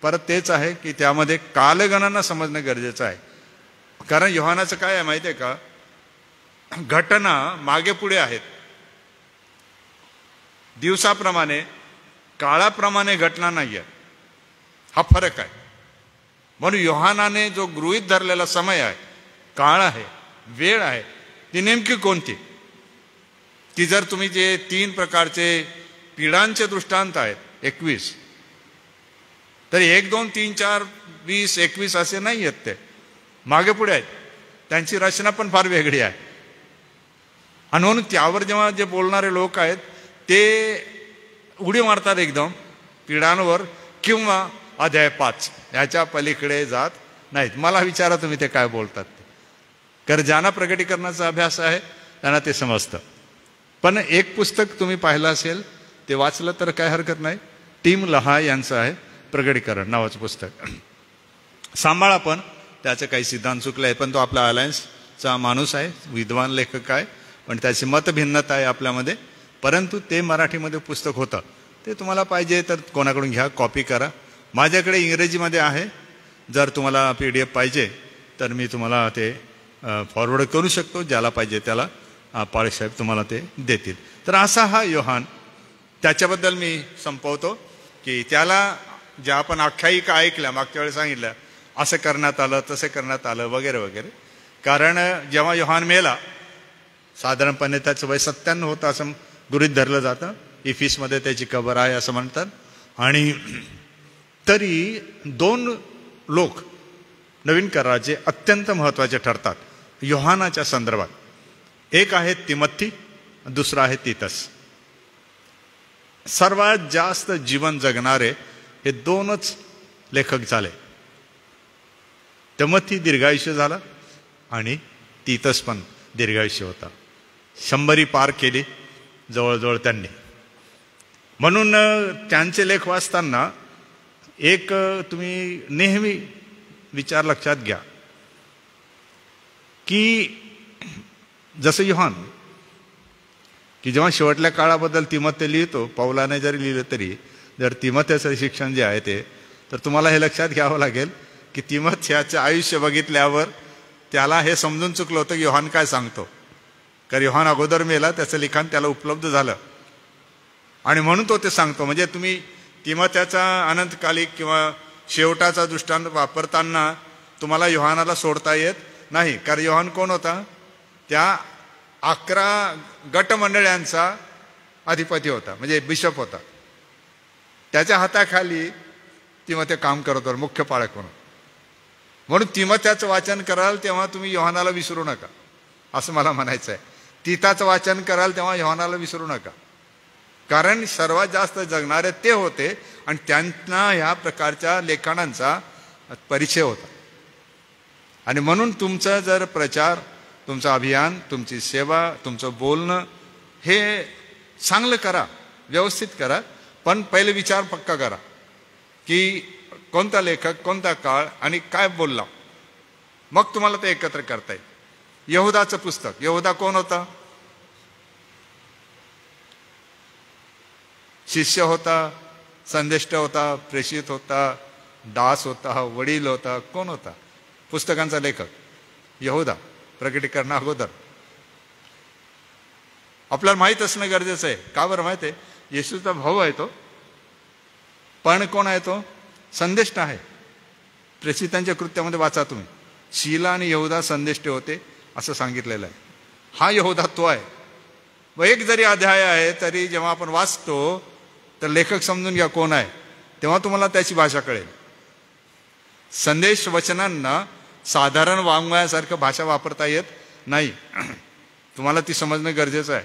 परत तेच आहे की त्यामध्ये कालगणना समजणं गरजेचं आहे. कारण योहानाचं काय आहे माहिती आहे का, घटना मागे पुढे आहेत. दिवसाप्रमाणे काळाप्रमाणे घटना नाही आहे, हा फरक आहे. म्हणून योहानाने जो गृहीत धरलेला समय आहे, काळ आहे, वेळ आहे, ती नेमकी कोणती, ती जर तुम्ही जे 3 प्रकारचे पिढांचे दृष्टांत आहेत 21, तर 1, 2, 3, 4, 20, 21 असे नाही आहेत, ते मागे पुढे आहेत. त्यांची रचना पण फार वेगळी आहे. आणि म्हणून त्यावर जेव्हा जे बोलणारे लोक आहेत ते उडी मारतात एकदम पिढांवर, किंवा अध्याय 5 याच्या पलीकडे जात नाहीत. मला विचारा तुम्ही ते काय बोलतात ते, कारण ज्यांना प्रकटीकरणाचा अभ्यास आहे त्यांना ते समजतं. पण एक पुस्तक तुम्ही पाहिलं असेल, ते वाचलं तर काय हरकत नाही. टीम लहा यांचं आहे प्रकटीकरण नावाचं पुस्तक. सांभाळा, पण त्याचे काही सिद्धांत चुकले आहे. पण तो आपला अलायन्सचा माणूस आहे, विद्वान लेखक आहे, पण त्याची मतभिन्नता आहे आपल्यामध्ये. परंतु ते मराठीमध्ये पुस्तक होतं. ते तुम्हाला पाहिजे तर कोणाकडून घ्या, कॉपी करा. माझ्याकडे इंग्रजीमध्ये आहे. जर तुम्हाला PDF पाहिजे तर मी तुम्हाला ते फॉरवर्ड करू शकतो. ज्याला पाहिजे त्याला पाळेसाहेब तुम्हाला ते देतील. तर असा हा योहान, त्याच्याबद्दल मी संपवतो की त्याला ज्या आपण आख्यायिका ऐकल्या, मागच्या वेळेस सांगितलं असं करण्यात आलं, तसं करण्यात आलं वगैरे वगैरे. कारण जेव्हा योहान मेला, साधारणपणे त्याचं वय 97 होतं असं गृहीत धरलं जातं. इफिसमध्ये त्याची कबर आहे असं म्हणतात. आणि तरी 2 लोक नवीन कराराचे अत्यंत महत्त्वाचे ठरतात योहानाच्या संदर्भात. एक आहे तिमोथी, दुसरा आहे तीतस. सर्वात जास्त जीवन जगणारे हे 2च लेखक झाले. तिमोथी दीर्घायुष्य झाला आणि तीतस पण दीर्घायुष्य होता. 100 पार केली जवळजवळ त्यांनी. म्हणून त्यांचे लेख वाचताना एक तुम्ही नेहमी विचार लक्षात घ्या की जसं योहान, की जेव्हा शेवटल्या काळाबद्दल तिमोथी लिहितो, पौलाने जरी लिहिलं तरी, जर तिमोथीचं शिक्षण जे आहे ते, तर तुम्हाला हे लक्षात घ्यावं लागेल की तिमोथीचं आयुष्य बघितल्यावर त्याला हे समजून चुकलं होतं की योहान काय सांगतो. कारण योहान अगोदर मेला, त्याचं लिखाण त्याला उपलब्ध झालं आणि म्हणून तो ते सांगतो. म्हणजे तुम्ही तिमोथीचा अनंतकालिक किंवा शेवटाचा दृष्टांत वापरताना तुम्हाला योहानाला सोडता येत नाही. कारण योहान कोण होता, त्या 11 गटमंडळांचा अधिपती होता, म्हणजे बिशप होता. त्याच्या हाताखाली तिमोथी काम करत होता, मुख्य पाळक म्हणून. म्हणून तिमोथीचं वाचन कराल तेव्हा तुम्ही योहानाला विसरू नका, असं मला म्हणायचं आहे. तीताचं वाचन कराल तेव्हा योहानाला विसरू नका. कारण सर्वात जास्त जगणारे ते होते आणि त्यांना ह्या प्रकारच्या लेखनांचा परिचय होता. आणि म्हणून तुमचं जर प्रचार, तुमचं अभियान, तुमची सेवा, तुमचं बोलणं हे चांगलं करा, व्यवस्थित करा. पण पहिले विचार पक्का करा की कोणता लेखक, कोणता काळ आणि काय बोलला, मग तुम्हाला ते एकत्र करता येईल. यहुदाचं पुस्तक, यहुदा कोण होता, शिष्य होता, संदेष्ट होता, प्रेषित होता, दास होता, वडील होता, कोण होता, पुस्तकांचा लेखक यहुदा. प्रकटीकरणा अगोदर आपल्याला माहीत असणं गरजेचं आहे. का बरं माहिती आहे, येशूचा भाऊ आहे तो, पण कोण आहे तो, संदेष्ट आहे. प्रेषितांच्या कृत्यामध्ये वाचा तुम्ही, शीला आणि यहुदा संदेष्टे होते असं सांगितलेलं आहे. हा यहुदा तो आहे. व एक जरी अध्याय आहे तरी जेव्हा आपण वाचतो तर लेखक समजून घ्या कोण आहे, तेव्हा तुम्हाला त्याची भाषा कळेल. संदेश वचनांना साधारण वाङ्मयासारखं भाषा वापरता येत नाही. तुम्हाला ती समजणं गरजेचं आहे.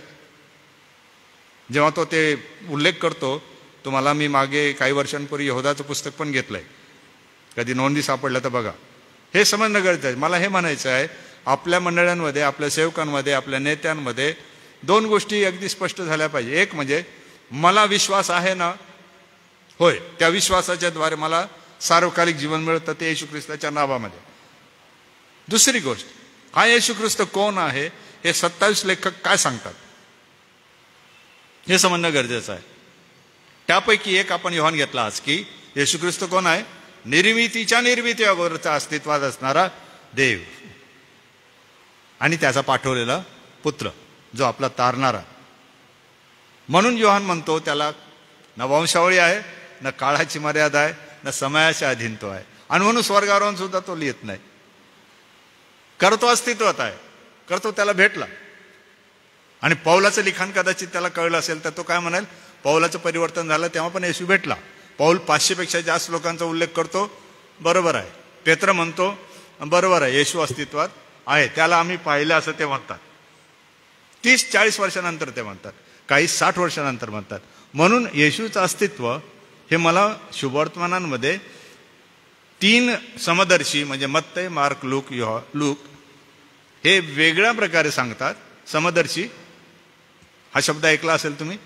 जेव्हा तो ते उल्लेख करतो, तुम्हाला मी मागे काही वर्षांपूर्वी यहोदाचं पुस्तक पण घेतलंय, कधी नोंदी सापडलं तर बघा. हे समजणं गरजेचं आहे. मला हे म्हणायचं आहे, आपल्या मंडळांमध्ये, आपल्या सेवकांमध्ये, आपल्या नेत्यांमध्ये दोन गोष्टी अगदी स्पष्ट झाल्या पाहिजे. एक म्हणजे मला विश्वास आहे ना, होय, त्या विश्वासाच्या द्वारे मला सार्वकालिक जीवन मिळतं, ते येशू ख्रिस्ताच्या नावामध्ये. दुसरी गोष्ट, हा येशू ख्रिस्त कोण आहे हे 27 लेखक काय सांगतात हे समजणं गरजेचं आहे. त्यापैकी एक आपण योहान घेतला आज, की येशू ख्रिस्त कोण आहे? निर्मितीच्या निर्मिती अगोदरचा अस्तित्वात असणारा देव आणि त्याचा पाठवलेला पुत्र, जो आपला तारणारा. म्हणून योहान म्हणतो त्याला न वंशावळी आहे, न काळाची मर्यादा आहे, न समयाच्या अधीन तो आहे. आणि म्हणून स्वर्गारोहण सुद्धा तो लिहित नाही, करतो अस्तित्वात आहे, करतो त्याला भेटला. आणि पौलाचं लिखाण कदाचित त्याला कळलं असेल तर तो काय म्हणाल, पौलाचं परिवर्तन झालं तेव्हा पण येशू भेटला. पौल 500 पेक्षा जास्त लोकांचा उल्लेख करतो, बरोबर आहे. पेत्र म्हणतो, बरोबर आहे, येशू अस्तित्वात आहे, त्याला आम्ही पाहिलं असं ते म्हणतात. 30-40 वर्षानंतर ते म्हणतात, काही 60 वर्षानंतर म्हणतात. म्हणून येशूचं अस्तित्व हे मला शुभवर्तमानांमध्ये 3 समदर्शी म्हणजे मत्तै, मार्क, लूक हे वेगळ्या प्रकारे सांगतात. समदर्शी हा शब्द ऐकला असेल तुम्ही,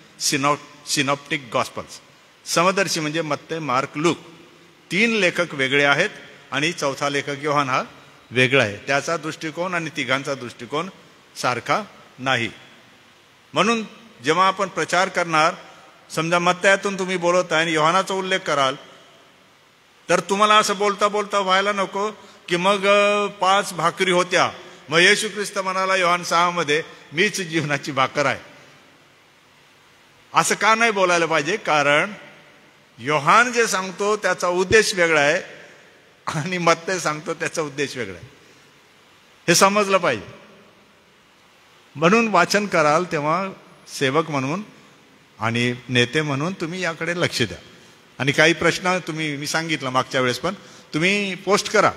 सिनॉप्टिक गॉस्पल्स. समदर्शी म्हणजे मत्तै, मार्क, लूक. 3 लेखक वेगळे आहेत आणि 4था लेखक योहान हा वेगळा आहे. त्याचा दृष्टिकोन आणि तिघांचा दृष्टिकोन सारखा नाही. म्हणून जेव्हा आपण प्रचार करणार, समजा मत्तयातून तुम्ही बोलत आहे आणि योहानाचा उल्लेख कराल, तर तुम्हाला असं बोलता बोलता व्हायला नको की मग 5 भाकरी होत्या, मग येशू ख्रिस्त म्हणाला योहान 6 मध्ये, मीच जीवनाची भाकर आहे. असं का नाही बोलायला पाहिजे? कारण योहान जे सांगतो त्याचा उद्देश वेगळा आहे आणि मत्तै सांगतो त्याचा उद्देश वेगळा आहे. हे समजलं पाहिजे. म्हणून वाचन कराल तेव्हा सेवक म्हणून आणि नेते म्हणून तुम्ही याकडे लक्ष द्या. आणि काही प्रश्न मी सांगितलं मागच्या वेळेस पण, तुम्ही पोस्ट करा,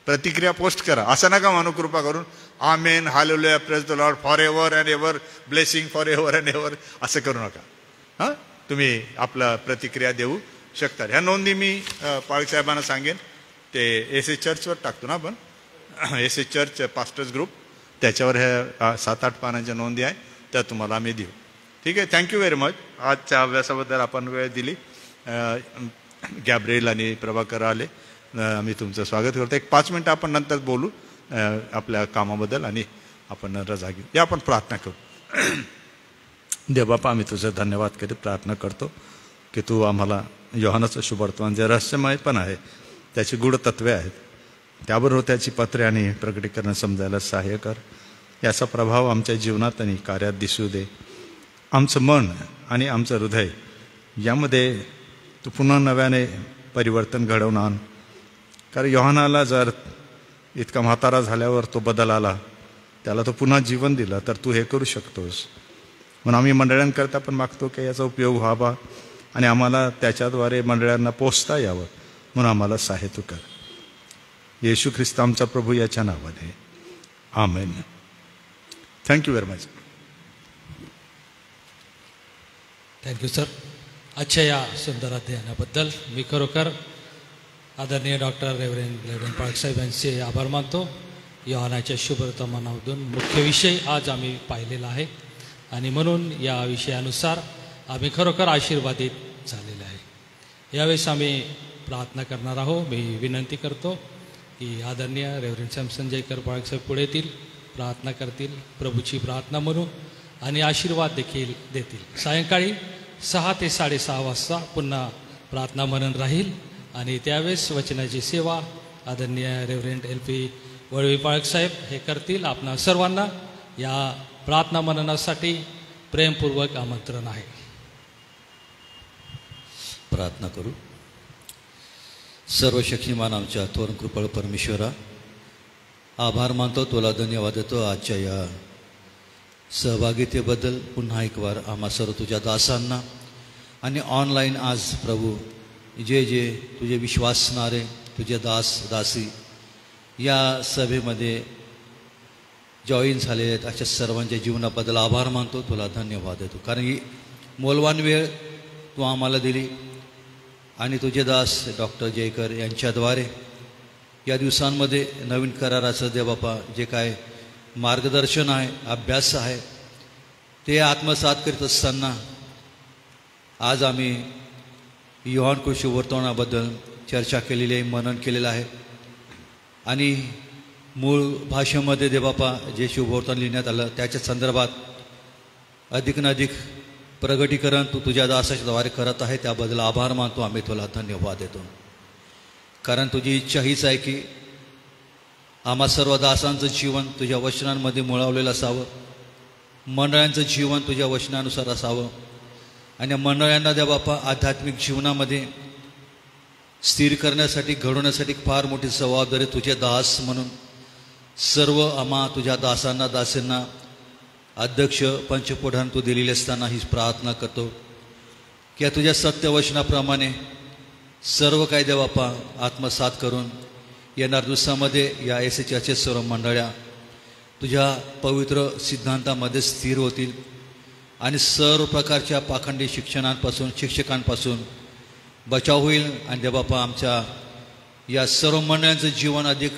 प्रतिक्रिया पोस्ट करा. असं नका म्हणू कृपा करून amen, hallelujah, praise the lord, for ever and ever, blessing for ever and ever, असं करू नका. हां, तुम्ही आपला प्रतिक्रिया देऊ शकता. ह्या नोंदी मी पाळसाहेबांना सांगेन, ते एस एस चर्चवर टाकतो ना आपण, S S church pastors group, त्याच्यावर ह्या 7-8 पानांच्या नोंदी आहे, त्या तुम्हाला आम्ही देऊ. ठीक आहे, थँक्यू व्हेरी मच. आजच्या अभ्यासाबद्दल आपण वेळ दिली. गॅब्रिएल आणि प्रभाकर आले, आम्ही तुमचं स्वागत करतो. एक 5 मिनटं आपण नंतर बोलू आपल्या कामाबद्दल आणि आपण रजा घेऊ. या आपण प्रार्थना करू. देवबापा, आम्ही तुझं धन्यवाद करीत प्रार्थना करतो की तू आम्हाला योहानाचं शुभवर्तमान जे रहस्यमय पण आहे, त्याची गूढ तत्वे आहेत, त्याबरोबर त्याची पत्रे आणि प्रकटीकरण समजायला सहाय्य कर. याचा प्रभाव आमच्या जीवनात आणि कार्यात दिसू दे. आमचं मन आणि आमचं हृदय यामध्ये तू पुन्हा नव्याने परिवर्तन घडवून आण. कारण योहानाला जर इतका म्हातारा झाल्यावर तो बदल आला, त्याला तो पुन्हा जीवन दिलं, तर तू हे करू शकतोस. म्हणून आम्ही मंडळांकरता पण मागतो की याचा उपयोग व्हावा आणि आम्हाला त्याच्याद्वारे मंडळांना पोचता यावं, म्हणून आम्हाला सहाय्य तू कर. येशू ख्रिस्त आमचा प्रभू याच्या नावाने, amen. Thank you very much. Thank you sir. आजच्या या सुंदर अध्ययनाबद्दल मी खरोखर आदरणीय डॉक्टर रेव्हरेंड पाळसाहेब यांचे आभार मानतो. योहानाच्या शुभवर्तमानामधून मुख्य विषय आज आम्ही पाहिलेला आहे आणि म्हणून या विषयानुसार आम्ही खरोखर आशीर्वादित झालेले आहे. यावेळेस आम्ही प्रार्थना करणार आहोत. मी विनंती करतो की आदरणीय रेव्हरेंड सॅमसन जयकर पाळसाहेब पुढे येतील, प्रार्थना करतील, प्रभूची प्रार्थना म्हणू आणि आशीर्वाद देखील देतील. सायंकाळी 6 ते 6:30 वाजता पुन्हा प्रार्थना मनन राहील आणि त्यावेळेस वचनाची सेवा आदरणीय रेव्हरेंड LP वळवी पाळसाहेब हे करतील. आपणा सर्वांना या प्रार्थना मननासाठी प्रेमपूर्वक आमंत्रण आहे. प्रार्थना करू. सर्व शक्तिमान आमच्या थोर कृपळ परमेश्वरा, आभार मानतो, तुला धन्यवाद देतो आजच्या या सहभागितेबद्दल. पुन्हा एक वार आम्हा सर्व तुझ्या दासांना आणि ऑनलाईन आज प्रभू जे जे तुझे विश्वासणारे तुझे दास दासी या सभेमध्ये जॉईन झाले आहेत अशा सर्वांच्या जीवनाबद्दल आभार मानतो, तुला धन्यवाद देतो. कारण ही मौल्यवान वेळ तू आम्हाला दिली आणि तुझे दास डॉक्टर जयकर यांच्याद्वारे या दिवसांमध्ये नवीन कराराचं देवबापा जे काय मार्गदर्शन आहे, अभ्यास आहे, ते आत्मसात करीत असताना आज आम्ही योहान कृषी वर्तमानाबद्दल चर्चा केलेली आहे, मनन केलेलं आहे आणि मूळ भाषेमध्ये देवबापा जे शुभवर्तमान लिहिण्यात आलं त्याच्या संदर्भात अधिक प्रगटीकरण तू तुझ्या दासाच्याद्वारे करत आहे, त्याबद्दल आभार मानतो. आम्ही तुला धन्यवाद देतो. कारण तुझी इच्छा हीच आहे की आम्हा सर्व दासांचं जीवन तुझ्या वचनांमध्ये मुळावलेलं असावं, मंडळांचं जीवन तुझ्या वचनानुसार असावं आणि मंडळांना देवबापा आध्यात्मिक जीवनामध्ये स्थिर करण्यासाठी, घडवण्यासाठी फार मोठी जबाबदारी तुझे दास म्हणून सर्व आम्हा तुझ्या दासांना दासींना अध्यक्ष पंचप्रधान तू दिलेले असताना ही प्रार्थना करतो की या तुझ्या सत्यवचनाप्रमाणे सर्व काय देवबापा आत्मसात करून येणार दिवसामध्ये या एसएचचे सर्व मंडळ्या तुझ्या पवित्र सिद्धांतामध्ये स्थिर होतील आणि सर्व प्रकारच्या पाखंडी शिक्षकांपासून बचाव होईल आणि देवबापा आमच्या या सर्व मंडळांचं जीवन अधिक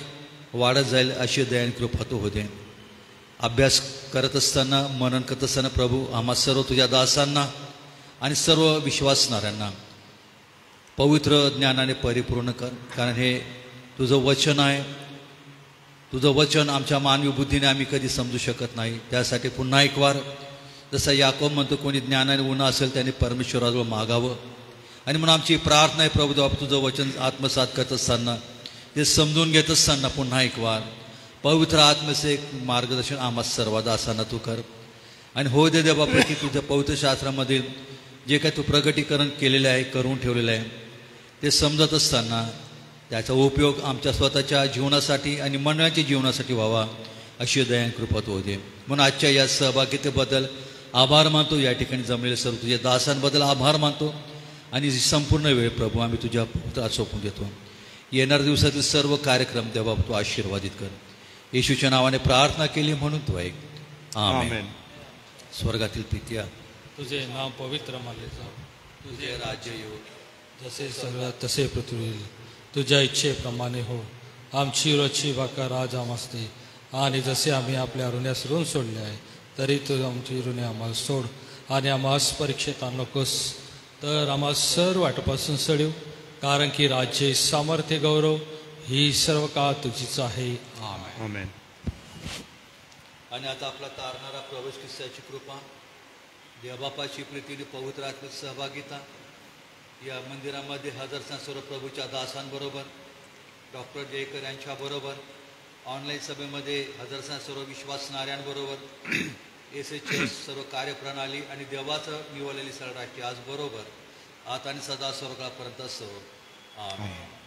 वाढत जाईल अशी दयान कृपा तू होते. अभ्यास करत असताना, मनन करत असताना प्रभू आम्हा सर्व तुझ्या दासांना आणि सर्व विश्वासणाऱ्यांना पवित्र ज्ञानाने परिपूर्ण कर. कारण हे तुझं वचन आहे, तुझं वचन आमच्या मानवी बुद्धीने आम्ही कधी समजू शकत नाही. त्यासाठी पुन्हा एक वार जसं याकोब म्हणतो, कोणी ज्ञानाने उन्हा असेल त्याने परमेश्वराजवळ मागावं. आणि म्हणून आमची प्रार्थना आहे प्रभू देवा, तुझं वचन आत्मसात करत असताना, ते समजून घेत असताना पुन्हा एक वार पवित्र आत्म्याचे एक मार्गदर्शन आम्हा सर्व दासांना तू कर. आणि हो दे देवापैकी की तुझ्या पवित्र शास्त्रामधील जे काही तू प्रगटीकरण केलेलं आहे, करून ठेवलेलं आहे, ते समजत असताना त्याचा उपयोग आमच्या स्वतःच्या जीवनासाठी आणि मंडळाच्या जीवनासाठी व्हावा अशी दयान कृपा तू होते. म्हणून आजच्या या सहभागितेबद्दल आभार मानतो. या ठिकाणी जमलेले सर्व तुझ्या दासांबद्दल आभार मानतो आणि संपूर्ण वेळ प्रभू आम्ही तुझ्या पुत्रात सोपून देतो. येणाऱ्या दिवसातील सर्व कार्यक्रम देवा तू आशीर्वादित कर. येशूच्या नावाने प्रार्थना केली म्हणून तू ऐक. आमेन. स्वर्गातील पित्या, तुझे नाम पवित्र मानले जाव, तुझे राज्य येऊ, जसे स्वर्गात तसे पृथ्वीवर. तुझ्या इच्छेप्रमाणे हो. आमची रोजची भाकर आज आम्हास दे, आणि जसे आम्ही आपल्या ऋण्यास ऋण सोडले आहे तरी तू आमची ऋणे आम्हाला सोड, आणि आम्हास परीक्षेत आणू नकोस तर आम्हा सर्व वाटपासून सडीव. कारण की राज्य, सामर्थ्य, गौरव ही सर्व काळ तुझीच आहे. आमेन. आणि आता आपला तारणारा प्रवेश ख्रिस्ताची कृपा, देवबापाची प्रीतीने पवित्र आत्मिक सहभागिता या मंदिरामध्ये हजर सर्व प्रभूच्या दासांबरोबर, डॉक्टर जयकर यांच्याबरोबर, ऑनलाईन सभेमध्ये हजर सर्व विश्वासणाऱ्यांबरोबर, एसएचएस सर्व कार्यप्रणाली आणि देवाचं निवडलेली सर्व राष्ट्रीय आज बरोबर आता आणि सदा सर्वकाळपर्यंत असो. आमेन.